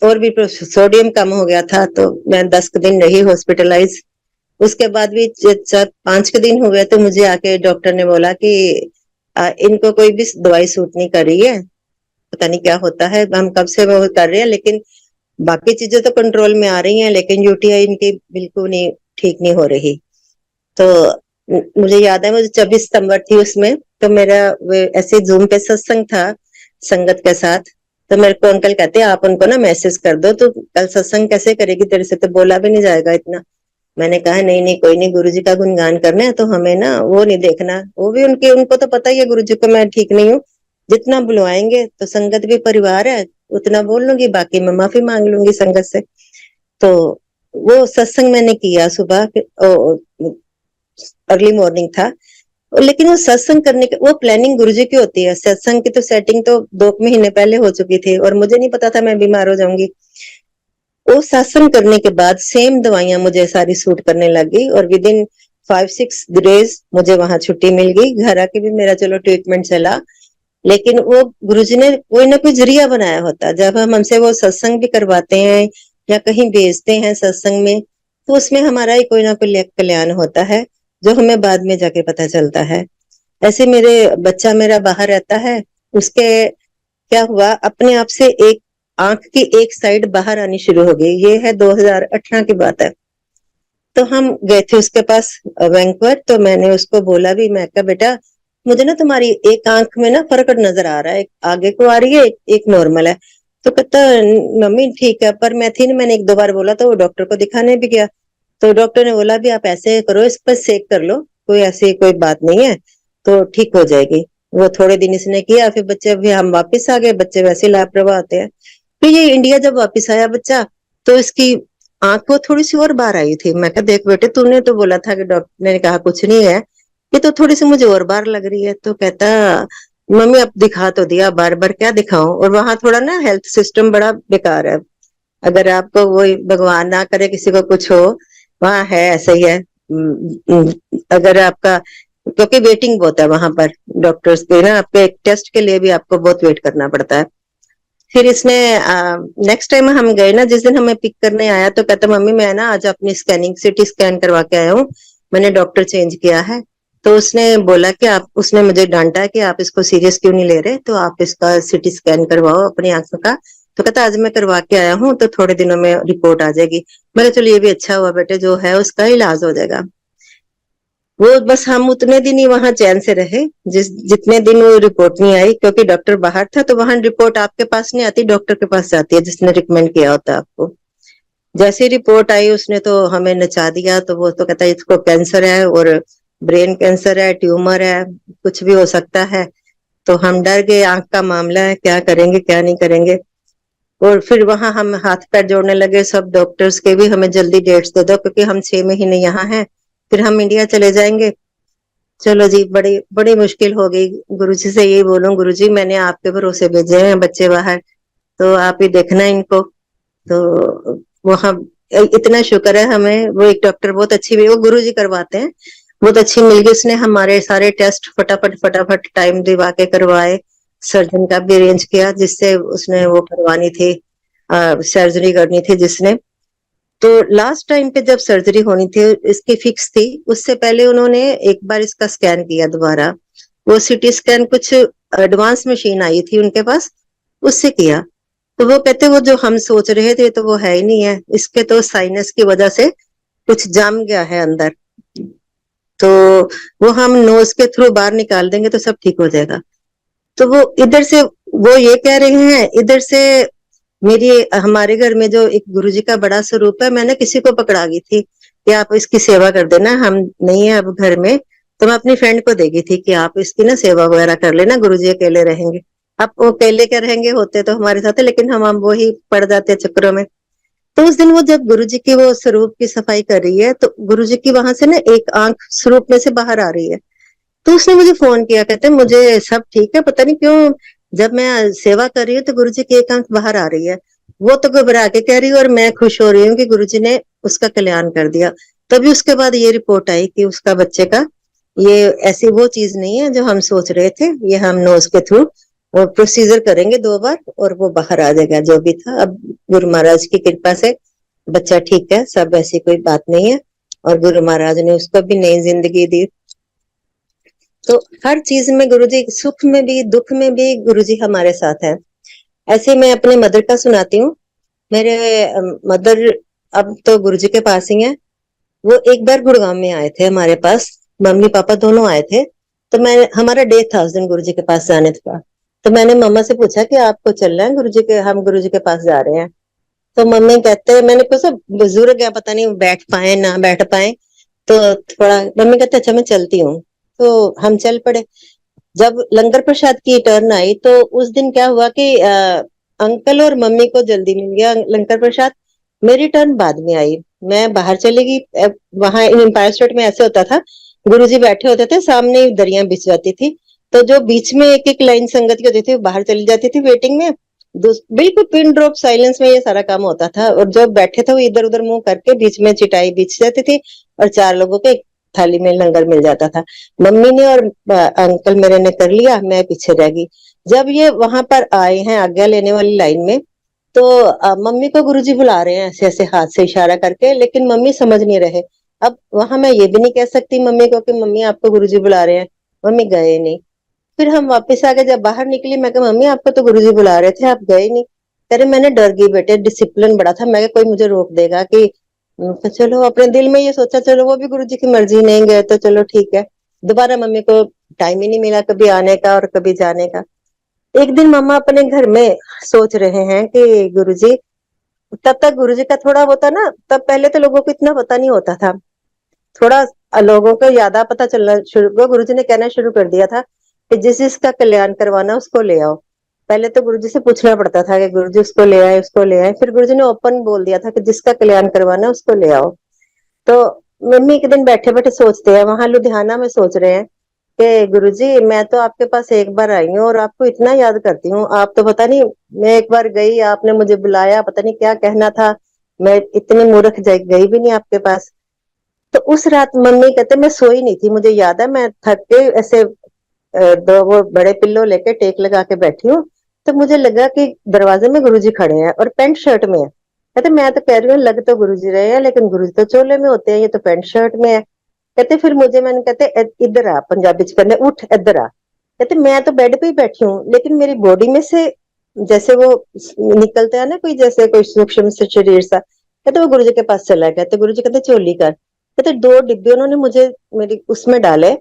और भी सोडियम कम हो गया था। तो मैं 10 दिन रही हॉस्पिटलाइज। उसके बाद भी 5 दिन हुए तो मुझे आके डॉक्टर ने बोला कि इनको कोई भी दवाई सूट नहीं कर रही है, पता नहीं क्या होता है, हम कब से वो कर रहे हैं, लेकिन बाकी चीजें तो कंट्रोल में आ रही हैं, लेकिन यूटीआई इनकी बिल्कुल नहीं ठीक नहीं हो रही। तो मुझे याद है, मुझे 24 सितंबर थी उसमें, तो मेरा ऐसे जूम पे सत्संग था संगत के साथ। तो मेरे को अंकल कहते हैं आप उनको ना मैसेज कर दो, तो कल सत्संग कैसे करेगी, तेरे से तो बोला भी नहीं जाएगा इतना। मैंने कहा नहीं नहीं कोई नहीं, गुरुजी का गुणगान करना है, तो हमें ना वो नहीं देखना, वो भी उनके उनको तो पता ही है गुरुजी को मैं ठीक नहीं हूँ, जितना बुलवाएंगे तो संगत भी परिवार है, उतना बोल लूंगी, बाकी मैं माफी मांग लूंगी संगत से। तो वो सत्संग मैंने किया सुबह, अर्ली मॉर्निंग था, लेकिन वो सत्संग करने के वो प्लानिंग गुरुजी की होती है। सत्संग की तो सेटिंग तो 2 महीने पहले हो चुकी थी और मुझे नहीं पता था मैं बीमार हो जाऊंगी। वो सत्संग करने के बाद सेम दवाइयां मुझे सारी सूट करने लगी और विद इन 5-6 डेज मुझे वहां छुट्टी मिल गई। घर आके भी मेरा चलो ट्रीटमेंट चला, लेकिन वो गुरुजी ने कोई ना कोई जरिया बनाया होता। जब हम हमसे वो सत्संग भी करवाते हैं या कहीं भेजते हैं सत्संग में, तो उसमें हमारा ही कोई ना कोई कल्याण होता है जो हमें बाद में जाके पता चलता है। ऐसे मेरे बच्चा मेरा बाहर रहता है, उसके क्या हुआ, अपने आप से एक आंख की एक साइड बाहर आनी शुरू हो गई। ये है 2018 की बात है। तो हम गए थे उसके पास वैंकूवर, तो मैंने उसको बोला भी, मैं कहा बेटा मुझे ना तुम्हारी एक आंख में ना फर्क नजर आ रहा है, एक आगे को आ रही है, एक नॉर्मल है। तो कहता मम्मी ठीक है, पर मैं थी ना, मैंने 1-2 बार बोला तो वो डॉक्टर को दिखाने भी गया। तो डॉक्टर ने बोला भी आप ऐसे करो, इस पर सेक कर लो, कोई ऐसी कोई बात नहीं है, तो ठीक हो जाएगी। वो थोड़े दिन इसने किया, फिर बच्चे भी हम वापिस आ गए। बच्चे वैसे लापरवाह होते हैं। फिर ये इंडिया जब वापिस आया बच्चा, तो इसकी आंख वो थोड़ी सी और बाहर आई थी। मैं कहा देख बेटे, तूने तो बोला था कि डॉक्टर ने कहा कुछ नहीं है, ये तो थोड़ी सी मुझे और बार लग रही है। तो कहता मम्मी अब दिखा तो दिया, बार बार क्या दिखाऊं, और वहां थोड़ा ना हेल्थ सिस्टम बड़ा बेकार है। अगर आपको वही भगवान ना करे किसी को कुछ हो, वहां है ऐसा ही है। अगर आपका, क्योंकि वेटिंग बहुत है वहां पर डॉक्टर्स के ना, आपके एक टेस्ट के लिए भी आपको बहुत वेट करना पड़ता है। फिर इसने नेक्स्ट टाइम हम गए ना, जिस दिन हमें पिक करने आया, तो कहता मम्मी मैं ना आज अपनी स्कैनिंग सिटी स्कैन करवा के आया हूँ, मैंने डॉक्टर चेंज किया है। तो उसने बोला कि आप, उसने मुझे डांटा कि आप इसको सीरियस क्यों नहीं ले रहे, तो आप इसका सिटी स्कैन करवाओ अपनी आंखों का। तो कहता आज मैं करवा के आया हूँ, तो थोड़े दिनों में रिपोर्ट आ जाएगी। मैंने चलो ये भी अच्छा हुआ बेटे, जो है उसका इलाज हो जाएगा। वो बस हम उतने दिन ही वहां चैन से रहे, जितने दिन वो रिपोर्ट नहीं आई, क्योंकि डॉक्टर बाहर था, तो वहां रिपोर्ट आपके पास नहीं आती, डॉक्टर के पास जाती है जिसने रिकमेंड किया होता है आपको। जैसे रिपोर्ट आई उसने तो हमें नचा दिया। तो वो तो कहता है इसको कैंसर है, और ब्रेन कैंसर है, ट्यूमर है, कुछ भी हो सकता है। तो हम डर गए, आंख का मामला है, क्या करेंगे क्या नहीं करेंगे। और फिर वहां हम हाथ पैर जोड़ने लगे सब डॉक्टर्स के भी, हमें जल्दी डेट्स दे दो क्योंकि हम 6 महीने यहाँ हैं, फिर हम इंडिया चले जाएंगे। चलो जी, बड़ी बड़ी मुश्किल हो गई। गुरुजी से यही बोलूं, गुरुजी मैंने आपके भरोसे भेजे हैं बच्चे बाहर, तो आप ही देखना इनको। तो वहां इतना शुक्र है हमें, वो एक डॉक्टर बहुत अच्छी भी, वो गुरुजी करवाते हैं, बहुत अच्छी मिल गई। उसने हमारे सारे टेस्ट फटाफट फटाफट टाइम दिवा के करवाए। सर्जन का भी अरेंज किया जिससे उसने वो करवानी थी, सर्जरी करनी थी जिसने। तो लास्ट टाइम पे जब सर्जरी होनी थी, इसकी फिक्स थी, उससे पहले उन्होंने एक बार इसका स्कैन किया दोबारा। वो सिटी स्कैन कुछ एडवांस मशीन आई थी उनके पास, उससे किया। तो वो कहते वो जो हम सोच रहे थे तो वो है ही नहीं है, इसके तो साइनस की वजह से कुछ जम गया है अंदर, तो वो हम नोज के थ्रू बाहर निकाल देंगे तो सब ठीक हो जाएगा। तो वो इधर से वो ये कह रहे हैं, इधर से मेरी हमारे घर में जो एक गुरुजी का बड़ा स्वरूप है, मैंने किसी को पकड़ा गई थी कि आप इसकी सेवा कर देना, हम नहीं है अब घर में। तो मैं अपनी फ्रेंड को देगी थी कि आप इसकी ना सेवा वगैरह कर लेना, गुरुजी अकेले रहेंगे। अब वो अकेले क्या रहेंगे, होते तो हमारे साथ है, लेकिन हम वही पड़ जाते चक्रों में। तो उस दिन वो जब गुरुजी की वो स्वरूप की सफाई कर रही है, तो गुरुजी की वहां से ना एक आंख स्वरूप में से बाहर आ रही है। तो उसने मुझे फोन किया, कहते मुझे सब ठीक है, पता नहीं क्यों जब मैं सेवा कर रही हूँ तो गुरुजी की एक आंख बाहर आ रही है। वो तो घबरा के कह रही है और मैं खुश हो रही हूँ कि गुरुजी ने उसका कल्याण कर दिया। तभी उसके बाद ये रिपोर्ट आई कि उसका बच्चे का ये ऐसी वो चीज नहीं है जो हम सोच रहे थे, ये हम नोज के थ्रू और प्रोसीजर करेंगे 2 बार और वो बाहर आ जाएगा जो भी था। अब गुरु महाराज की कृपा से बच्चा ठीक है, सब ऐसी कोई बात नहीं है, और गुरु महाराज ने उसको भी नई जिंदगी दी। तो हर चीज में गुरुजी, सुख में भी दुख में भी गुरुजी हमारे साथ है। ऐसे मैं अपने मदर का सुनाती हूँ। मेरे मदर अब तो गुरुजी के पास ही है। वो एक बार गुड़गांव में आए थे हमारे पास, मम्मी पापा दोनों आए थे। तो मैं, हमारा डे था उस दिन गुरुजी के पास जाने का। तो मैंने मम्मा से पूछा कि आपको चलना है गुरुजी के, हम गुरुजी के पास जा रहे हैं। तो मम्मी कहते हैं, मैंने पूछा बुजुर्ग है, पता नहीं बैठ पाए ना बैठ पाए, तो थोड़ा मम्मी कहते अच्छा मैं चलती हूँ। तो हम चल पड़े। जब लंगर प्रसाद की टर्न आई तो उस दिन क्या हुआ कि अंकल और मम्मी को जल्दी मिल गया लंगर प्रसाद, मेरी टर्न बाद में आई। मैं बाहर चली गई। वहां एम्पायर स्टेट में ऐसे होता था गुरुजी बैठे होते थे, सामने ही दरियां बिछ जाती थी, तो जो बीच में एक एक लाइन संगत की होती थी बाहर चली जाती थी वेटिंग में। बिल्कुल पिन ड्रॉप साइलेंस में ये सारा काम होता था, और जो बैठे थे वो इधर उधर मुंह करके बीच में चिटाई बिछ जाती थी, और 4 लोगों के एक थाली में लंगर मिल जाता था। मम्मी ने और अंकल मेरे ने कर लिया, मैं पीछे रह गई। जब ये वहां पर आए हैं आज्ञा लेने वाली लाइन में, तो मम्मी को गुरुजी बुला रहे हैं ऐसे ऐसे हाथ से इशारा करके, लेकिन मम्मी समझ नहीं रहे। अब वहां मैं ये भी नहीं कह सकती मम्मी को कि मम्मी आपको गुरुजी बुला रहे हैं, मम्मी गए नहीं। फिर हम वापस आ गए, जब बाहर निकली मैं कहा मम्मी आपको तो गुरुजी बुला रहे थे, आप गए नहीं। कह रहे मैंने डर गई बेटे, डिसिप्लिन बड़ा था, मैं कहा कोई मुझे रोक देगा कि तो चलो अपने दिल में ये सोचा चलो वो भी गुरुजी की मर्जी, नहीं गए तो चलो ठीक है। दोबारा मम्मी को टाइम ही नहीं मिला कभी आने का और कभी जाने का। एक दिन मम्मा अपने घर में सोच रहे हैं कि गुरुजी, तब तक गुरुजी का थोड़ा होता ना, तब पहले तो लोगों को इतना पता नहीं होता था, थोड़ा लोगों को ज्यादा पता चलना शुरू, गुरुजी ने कहना शुरू कर दिया था कि जिस जिसका कल्याण करवाना उसको ले आओ। पहले तो गुरुजी से पूछना पड़ता था कि गुरुजी उसको ले आए उसको ले आए, फिर गुरुजी ने ओपन बोल दिया था कि जिसका कल्याण करवाना उसको ले आओ। तो मम्मी एक दिन बैठे बैठे सोचते हैं, वहां लुधियाना में सोच रहे हैं कि गुरुजी मैं तो आपके पास एक बार आई हूँ और आपको इतना याद करती हूँ, आप तो पता नहीं, मैं एक बार गई आपने मुझे बुलाया, पता नहीं क्या कहना था, मैं इतनी मूर्ख गई भी नहीं आपके पास। तो उस रात मम्मी कहते मैं सोई नहीं थी, मुझे याद है मैं थक के ऐसे दो वो बड़े पिल्लो लेके टेक लगा के बैठी हूँ, तो मुझे लगा कि दरवाजे में गुरुजी खड़े हैं और पैंट शर्ट में है। कहते मैं तो कह रही हूँ लग तो गुरुजी रहे हैं, लेकिन गुरुजी तो चोले में होते हैं, ये तो पैंट शर्ट में है। कहते फिर मुझे, मैंने कहते इधर आ, पंजाबी च कहते उठ इधर आ। कहते मैं तो बेड पे ही बैठी हूँ, लेकिन मेरी बॉडी में से जैसे वो निकलता है ना कोई, जैसे कोई सूक्ष्म से शरीर सा, कहते वो गुरुजी के पास चला गया। कहते गुरुजी कहते चोली कर। कहते 2 डिब्बे उन्होंने मुझे मेरी उसमें डाले।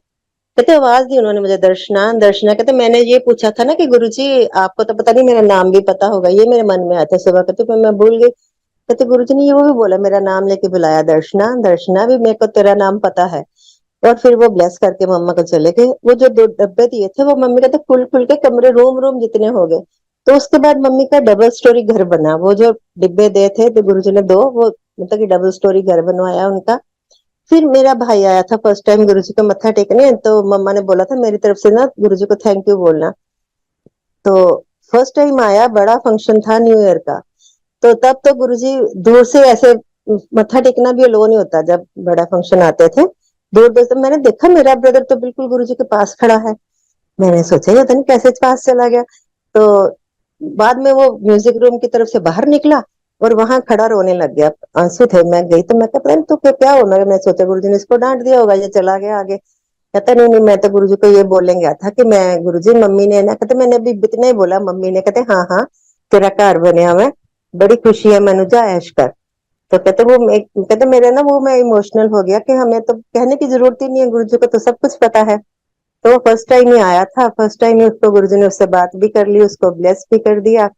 कहते आवाज दी उन्होंने मुझे, दर्शना दर्शना। कहते मैंने ये पूछा था ना कि गुरुजी आपको तो पता नहीं मेरा नाम भी पता होगा, ये मेरे मन में आया था सुबह। कहते फिर मैं भूल गई। कहते गुरुजी ने ये वो भी बोला, मेरा नाम लेके बुलाया, दर्शना दर्शना भी मेरे को तेरा नाम पता है। और फिर वो ब्लेस करके मम्मा को चले गए। वो जो 2 डब्बे दिए थे वो मम्मी कहते खुल खुल के कमरे रूम रूम जितने हो गए। तो उसके बाद मम्मी का डबल स्टोरी घर बना, वो जो डिब्बे दे थे तो गुरुजी ने 2 वो मतलब कि डबल स्टोरी घर बनवाया उनका। फिर मेरा भाई आया था फर्स्ट टाइम गुरुजी का मत्था टेकने, तो मम्मा ने बोला था मेरी तरफ से ना गुरुजी को थैंक यू बोलना। तो फर्स्ट टाइम आया, बड़ा फंक्शन था न्यू ईयर का। तो तब तो गुरुजी दूर से ऐसे मत्था टेकना भी अलो नहीं होता, जब बड़ा फंक्शन आते थे दूर दूर से। मैंने देखा मेरा ब्रदर तो बिल्कुल गुरुजी के पास खड़ा है, मैंने सोचा ये पता नहीं कैसे पास चला गया। तो बाद में वो म्यूजिक रूम की तरफ से बाहर निकला और वहां खड़ा रोने लग गया, आंसू थे। मैं गई तो मैं कहा पता नहीं तो क्या होना है, मैं सोचा गुरुजी ने इसको डांट दिया होगा, ये चला गया आगे। कहता नहीं नहीं मैं तो गुरुजी को ये बोलने गया था कि मैं गुरुजी मम्मी ने ना, कहते मैंने अभी इतना ही बोला, मम्मी ने कहते हाँ हाँ तेरा घर बनया हुआ है, बड़ी खुशी है मनुजा, ऐश कर। तो कहते कहते मेरे ना वो मैं इमोशनल हो गया कि हमें तो कहने की जरूरत ही नहीं है, गुरुजी को तो सब कुछ पता है। तो वो फर्स्ट टाइम ही आया था, फर्स्ट टाइम ही उसको गुरुजी ने उससे बात भी कर ली, उसको ब्लेस भी कर दिया।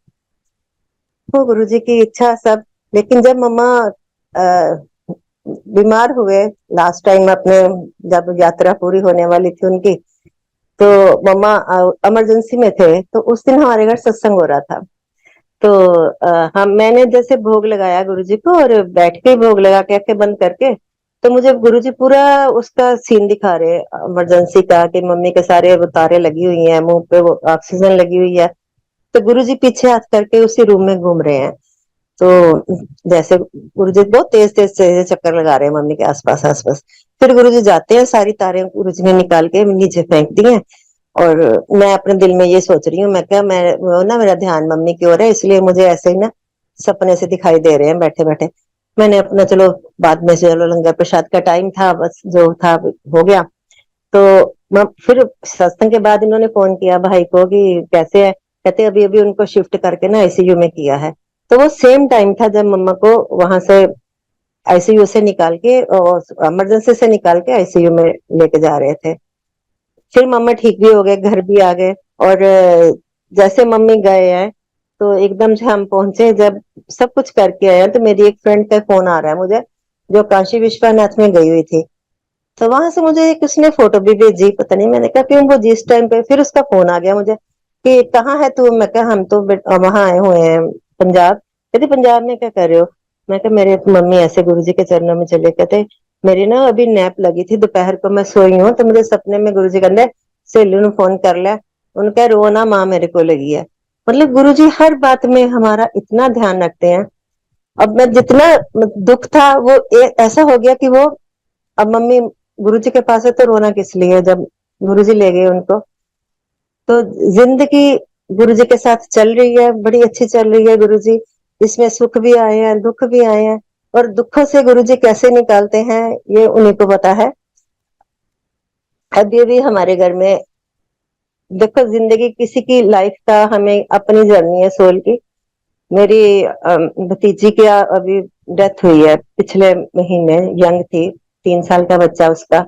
वो गुरुजी की इच्छा सब। लेकिन जब मम्मा बीमार हुए लास्ट टाइम अपने, जब यात्रा पूरी होने वाली थी उनकी, तो मम्मा इमरजेंसी में थे, तो उस दिन हमारे घर सत्संग हो रहा था। तो हम मैंने जैसे भोग लगाया गुरुजी को और बैठ के भोग लगा के आंखें बंद करके, तो मुझे गुरुजी पूरा उसका सीन दिखा रहे इमरजेंसी का, कि मम्मी के सारे वो तारे लगी हुई हैं, मुंह पे वो ऑक्सीजन लगी हुई है। तो गुरुजी पीछे हाथ करके उसी रूम में घूम रहे हैं। तो जैसे गुरुजी बहुत तेज तेज से चक्कर लगा रहे हैं मम्मी के आसपास आसपास। फिर गुरुजी जाते हैं, सारी तारे गुरुजी ने निकाल के नीचे फेंक दी हैं। और मैं अपने दिल में ये सोच रही हूँ, मैं क्या मैं वो ना मेरा ध्यान मम्मी की ओर है, इसलिए मुझे ऐसे ही ना सपने से दिखाई दे रहे हैं बैठे बैठे। मैंने अपना चलो बाद में चलो लंगर प्रसाद का टाइम था, बस जो था हो गया। तो फिर सत्संग के बाद इन्होंने फोन किया भाई को कि कैसे है। कहते अभी अभी उनको शिफ्ट करके ना आईसीयू में किया है। तो वो सेम टाइम था जब मम्मा को वहां से आईसीयू से निकाल के और इमरजेंसी से निकाल के आईसीयू में लेके जा रहे थे। फिर मम्मा ठीक भी हो गए, घर भी आ गए। और जैसे मम्मी गए हैं तो एकदम से हम पहुंचे, जब सब कुछ करके आए हैं, तो मेरी एक फ्रेंड का फोन आ रहा है मुझे, जो काशी विश्वनाथ में गई हुई थी। तो वहां से मुझे एक उसने फोटो भी भेजी, पता नहीं मैंने कहा क्यों वो जिस टाइम पे, फिर उसका फोन आ गया मुझे कि कहाँ है तू। मैं कहा हम तो वहां आए हुए हैं पंजाब। कहते पंजाब में क्या कर रहे हो। मैं कहा मेरे मम्मी ऐसे गुरुजी के चरणों में चले। कहते मेरी ना अभी नैप लगी थी, दोपहर को मैं सोई हूँ तो मुझे सपने में गुरुजी कहते सहेली ने फोन कर लिया, उनका रोना माँ मेरे को लगी है। मतलब गुरुजी हर बात में हमारा इतना ध्यान रखते हैं। अब मैं जितना दुख था वो ऐसा हो गया कि वो अब मम्मी गुरुजी के पास है तो रोना किस लिए, जब गुरुजी ले गए उनको। तो जिंदगी गुरुजी के साथ चल रही है, बड़ी अच्छी चल रही है गुरुजी। इसमें सुख भी आए हैं, दुख भी आए हैं, और दुखों से गुरुजी कैसे निकालते हैं ये उन्हीं को पता है। अभी भी हमारे घर में देखो, जिंदगी किसी की लाइफ का हमें अपनी जर्नी है सोल की। मेरी भतीजी की अभी डेथ हुई है पिछले महीने, यंग थी, 3 साल का बच्चा उसका।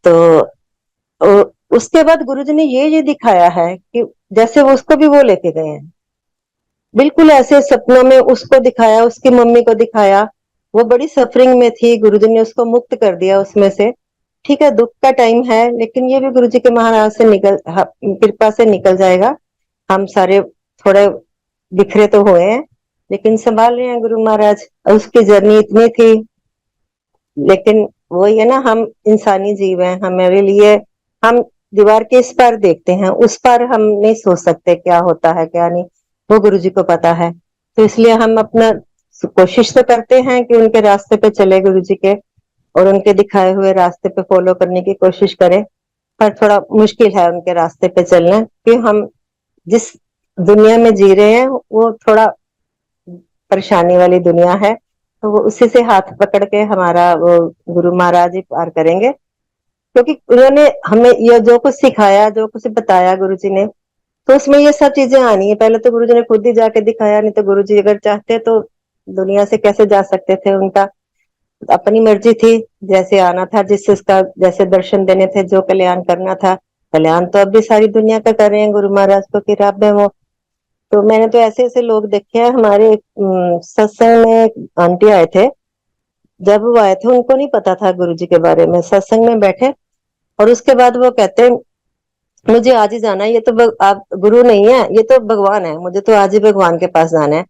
तो उसके बाद गुरुजी ने ये दिखाया है कि जैसे वो उसको भी वो लेके गए हैं, बिल्कुल ऐसे सपनों में उसको दिखाया, उसकी मम्मी को दिखाया। वो बड़ी सफरिंग में थी, गुरुजी ने उसको मुक्त कर दिया उसमें से। ठीक है, दुख का टाइम है, लेकिन ये भी गुरुजी के महाराज से कृपा से निकल जाएगा। हम सारे थोड़े बिखरे तो हुए हैं, लेकिन संभाल रहे हैं गुरु महाराज। उसकी जर्नी इतनी थी, लेकिन वही है ना, हम इंसानी जीव हैं, हमारे लिए हम दीवार के इस पार देखते हैं, उस पार हम नहीं सोच सकते क्या होता है क्या नहीं, वो गुरु जी को पता है। तो इसलिए हम अपना कोशिश तो करते हैं कि उनके रास्ते पे चले, गुरु जी के और उनके दिखाए हुए रास्ते पे फॉलो करने की कोशिश करें। पर थोड़ा मुश्किल है उनके रास्ते पे चलना, कि हम जिस दुनिया में जी रहे हैं वो थोड़ा परेशानी वाली दुनिया है। तो वो उसी से हाथ पकड़ के हमारा वो गुरु महाराज ही पार करेंगे, क्योंकि उन्होंने हमें ये जो कुछ सिखाया, जो कुछ बताया गुरु जी ने, तो उसमें ये सब चीजें आनी है। पहले तो गुरु जी ने खुद ही जाके दिखाया, नहीं तो गुरु जी अगर चाहते तो दुनिया से कैसे जा सकते थे। उनका अपनी मर्जी थी, जैसे आना था, जिससे उसका जैसे दर्शन देने थे, जो कल्याण करना था। कल्याण तो अब भी सारी दुनिया का कर रहे हैं गुरु महाराज को, कि रब है वो। तो मैंने तो ऐसे ऐसे लोग देखे हैं। हमारे सत्संग में एक आंटी आए थे, जब वो आए थे उनको नहीं पता था गुरुजी के बारे में, सत्संग में बैठे और उसके बाद वो कहते मुझे आज ही जाना है, ये तो आप गुरु नहीं है, ये तो भगवान है, मुझे तो आज ही भगवान के पास जाना है,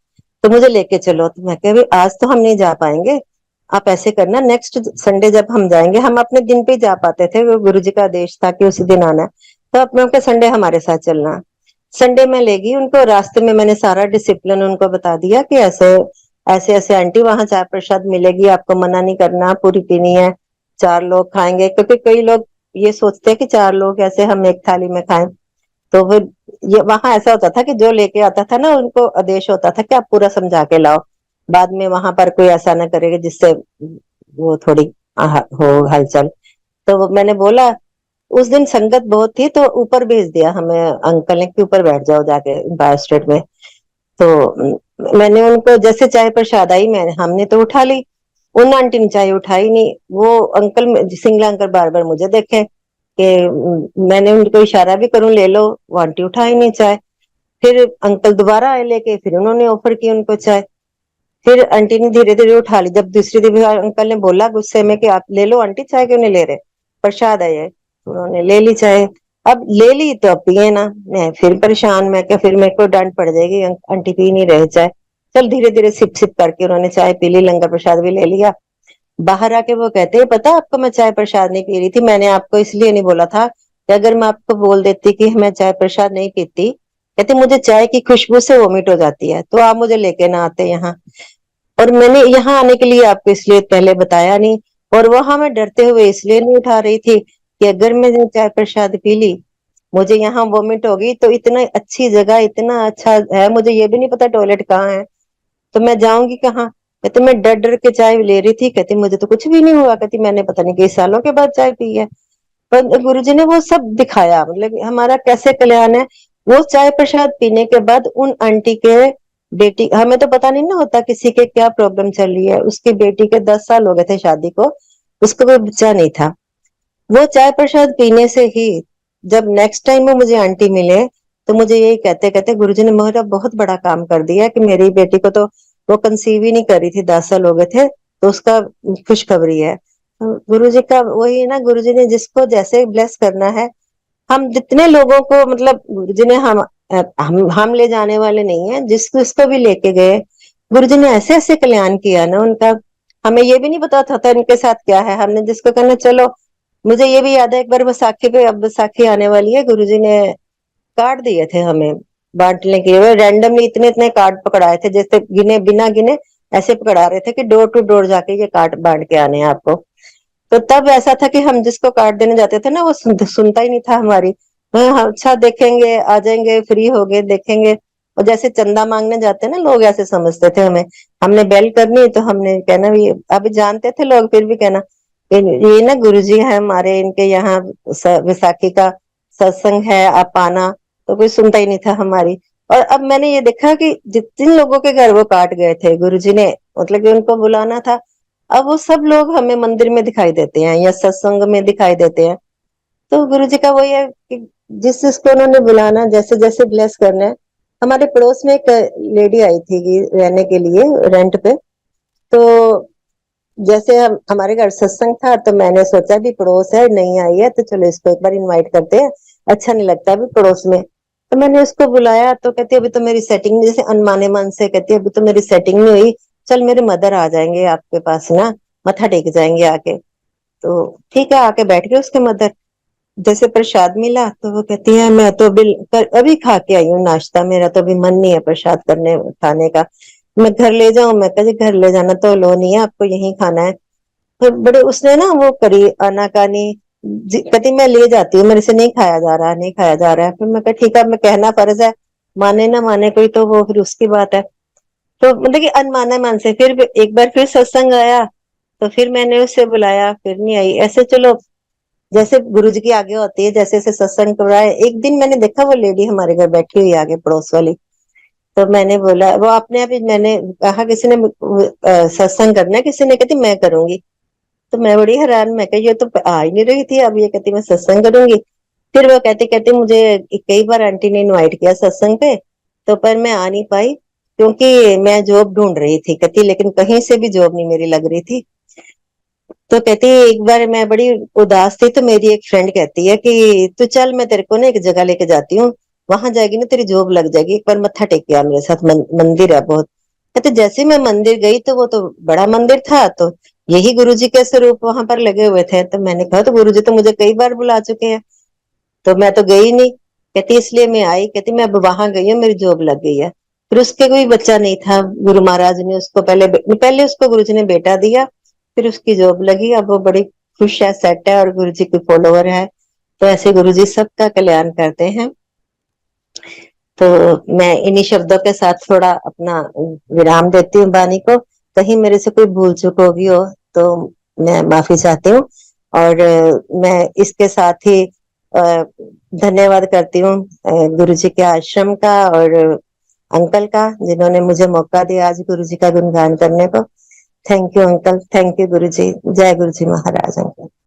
तो मुझे लेके चलो। तो मैं कह आज तो हम नहीं जा पाएंगे, आप ऐसे करना नेक्स्ट संडे जब हम जाएंगे, हम अपने दिन पे जा पाते थे, वो गुरु जी का आदेश था कि उसी दिन आना है, तो अपने संडे हमारे साथ चलना। संडे में लेगी उनको, रास्ते में मैंने सारा डिसिप्लिन उनको बता दिया कि ऐसे ऐसे ऐसे आंटी वहां चाय प्रसाद मिलेगी, आपको मना नहीं करना, पूरी पीनी है, 4 लोग खाएंगे, क्योंकि कई लोग ये सोचते हैं कि 4 लोग ऐसे हम एक थाली में खाएं। तो फिर ये वहां ऐसा होता था कि जो लेके आता था ना, उनको आदेश होता था कि आप पूरा समझा के लाओ, बाद में वहां पर कोई ऐसा ना करेगा जिससे वो थोड़ी हो हलचल। तो मैंने बोला, उस दिन संगत बहुत थी तो ऊपर भेज दिया हमें अंकल ने कि ऊपर बैठ जाओ जाके एम्पायर स्टेट में। तो मैंने उनको जैसे चाय प्रसाद आई, मैंने हमने तो उठा ली, उन आंटी ने चाय उठाई नहीं। वो अंकल, सिंगला अंकल बार बार मुझे देखे कि मैंने उनको इशारा भी करूं ले लो, वो आंटी उठाई नहीं चाय। फिर अंकल दोबारा आए लेके, फिर उन्होंने ऑफर की उनको चाय, फिर आंटी ने धीरे धीरे उठा ली। जब दूसरी दिन अंकल ने बोला गुस्से में कि आप ले लो आंटी चाय, क्यों नहीं ले रहे, प्रसाद है, उन्होंने ले ली चाय। अब ले ली तो अब पिए ना, मैं फिर परेशान, मैं क्या फिर मेरे को डांट पड़ जाएगी, आंटी पी नहीं रहे चाय। चल धीरे धीरे सिप सिप करके उन्होंने चाय पी ली, लंगर प्रसाद भी ले लिया। बाहर आके वो कहते हैं, पता आपको मैं चाय प्रसाद नहीं पी रही थी, मैंने आपको इसलिए नहीं बोला था कि अगर मैं आपको बोल देती कि मैं चाय प्रसाद नहीं पीती, कहते मुझे चाय की खुशबू से वोमिट हो जाती है, तो आप मुझे लेके ना आते यहाँ। और मैंने यहाँ आने के लिए आपको इसलिए पहले बताया नहीं, और वहां मैं डरते हुए इसलिए नहीं उठा रही थी कि अगर मैंने चाय प्रसाद पी ली, मुझे यहाँ वोमिट होगी, तो इतना अच्छी जगह, इतना अच्छा है, मुझे ये भी नहीं पता टॉयलेट कहाँ है, तो मैं जाऊंगी कहाँ। कहते मैं डर डर के चाय ले रही थी, कहती मुझे तो कुछ भी नहीं हुआ, कहती मैंने पता नहीं कई सालों के बाद चाय पी है। पर गुरुजी ने वो सब दिखाया, मतलब हमारा कैसे कल्याण है। वो चाय प्रसाद पीने के बाद उन आंटी के बेटी, हमें तो पता नहीं ना होता किसी के क्या प्रॉब्लम चल रही है, उसकी बेटी के 10 साल हो गए थे शादी को, उसको कोई बच्चा नहीं था। वो चाय प्रसाद पीने से ही, जब नेक्स्ट टाइम वो मुझे आंटी मिले, तो मुझे यही कहते कहते गुरुजी ने मेरा बहुत बड़ा काम कर दिया, कि मेरी बेटी को तो वो कंसीव ही नहीं करी थी, 10 साल हो गए थे, तो उसका खुशखबरी है। गुरु जी का वही ना, गुरु जी ने जिसको जैसे ब्लेस करना है, हम जितने लोगों को, मतलब गुरु जी ने हम ले जाने वाले नहीं है, जिसको इसको भी लेके गए गुरु जी ने ऐसे ऐसे कल्याण किया ना उनका। हमें ये भी नहीं पता था इनके साथ क्या है, हमने जिसको कहना चलो। मुझे ये भी याद है एक बार बैसाखी पे, अब बैसाखी आने वाली है, गुरुजी ने कार्ड दिए थे हमें बांटने के लिए। रैंडमली इतने इतने कार्ड पकड़ाए थे, जैसे गिने बिना गिने ऐसे पकड़ा रहे थे कि डोर टू डोर जाके ये कार्ड बांट के आने हैं आपको। तो तब ऐसा था कि हम जिसको कार्ड देने जाते थे ना, वो सुनता ही नहीं था हमारी। हाँ, अच्छा देखेंगे, आ जाएंगे, फ्री हो गए, देखेंगे। और जैसे चंदा मांगने जाते हैं ना लोग, ऐसे समझते थे हमें। हमने बेल करनी तो हमने कहना भी, अभी जानते थे लोग फिर भी कहना ये ना गुरुजी है हमारे, इनके यहाँ विसाखी का सत्संग है, आप आना। तो कोई सुनता ही नहीं था हमारी। और अब मैंने ये देखा कि जिन लोगों के घर वो काट गए थे गुरुजी ने, मतलब कि उनको बुलाना था, अब वो सब लोग हमें मंदिर में दिखाई देते हैं या सत्संग में दिखाई देते हैं। तो गुरुजी का वही है कि जिस जिसको उन्होंने बुलाना, जैसे जैसे ब्लेस करना है। हमारे पड़ोस में एक लेडी आई थी रहने के लिए रेंट पे। तो जैसे हमारे घर सत्संग था, तो मैंने सोचा भी पड़ोस है, नहीं आई है तो चलो इसको एक बार इनवाइट करते हैं, अच्छा नहीं लगता अभी पड़ोस में। तो मैंने उसको बुलाया, तो कहती अभी तो मेरी सेटिंग, जैसे अनमाने मन से कहती अभी तो मेरी सेटिंग नहीं हुई, चल मेरे मदर आ जाएंगे आपके पास ना, मत्था टेक जाएंगे आके। तो ठीक है, आके बैठ गए उसके मदर। जैसे प्रसाद मिला तो वो कहती है मैं तो अभी खा के आई हूँ नाश्ता, मेरा तो अभी मन नहीं है प्रसाद करने खाने का, मैं घर ले जाऊं। मैं कहती घर ले जाना तो लो नहीं है, आपको यहीं खाना है। तो बड़े उसने ना वो करी आनाकानी, कहती मैं ले जाती हूँ, मेरे से नहीं खाया जा रहा, नहीं खाया जा रहा है। फिर मैं कहा ठीक है, मैं कहना फर्ज है, माने ना माने कोई तो वो फिर उसकी बात है। तो मतलब कि अनमाना मन से फिर एक बार फिर सत्संग आया, तो फिर मैंने उसे बुलाया, फिर नहीं आई। ऐसे चलो जैसे गुरु जी की आगे होती है, जैसे जैसे सत्संग कराए। एक दिन मैंने देखा वो लेडी हमारे घर बैठी हुई आगे पड़ोस वाली। तो मैंने बोला, वो अपने आप ही, मैंने कहा किसी ने सत्संग करना है, किसी ने, कहती मैं करूंगी। तो मैं बड़ी हैरान, मैं कही ये तो आ ही नहीं रही थी, अब ये कहती मैं सत्संग करूंगी। फिर वो कहते कहते मुझे कई बार आंटी ने इनवाइट किया सत्संग पे, तो पर मैं आ नहीं पाई क्योंकि मैं जॉब ढूंढ रही थी, कहती लेकिन कहीं से भी जॉब नहीं मेरी लग रही थी। तो कहती एक बार मैं बड़ी उदास थी, तो मेरी एक फ्रेंड कहती है कि तू चल, मैं तेरे को ना एक जगह लेके जाती हूँ, वहां जाएगी ना तेरी जॉब लग जाएगी, एक बार मत्था टेक के आ मेरे साथ, मंदिर है बहुत। कहते जैसे मैं मंदिर गई तो वो तो बड़ा मंदिर था, तो यही गुरुजी के स्वरूप वहां पर लगे हुए थे। तो मैंने कहा तो गुरुजी तो मुझे कई बार बुला चुके हैं, तो मैं तो गई नहीं। कहती इसलिए मैं आई, कहती मैं अब वहां गई हूँ, मेरी जॉब लग गई है। फिर उसके कोई बच्चा नहीं था, गुरु महाराज ने उसको पहले उसको गुरुजी ने बेटा दिया, फिर उसकी जॉब लगी, अब वो बड़ी खुश है, सेट है और गुरुजी की फॉलोवर है। तो ऐसे गुरुजी सबका कल्याण करते हैं। तो मैं इन्हीं शब्दों के साथ थोड़ा अपना विराम देती हूँ वाणी को। कहीं मेरे से कोई भूल चूक होगी हो तो मैं माफी चाहती हूँ। और मैं इसके साथ ही धन्यवाद करती हूँ गुरु जी के आश्रम का और अंकल का, जिन्होंने मुझे मौका दिया आज गुरु जी का गुणगान करने को। Thank you uncle, thank you गुरु जी, जय गुरु जी महाराज।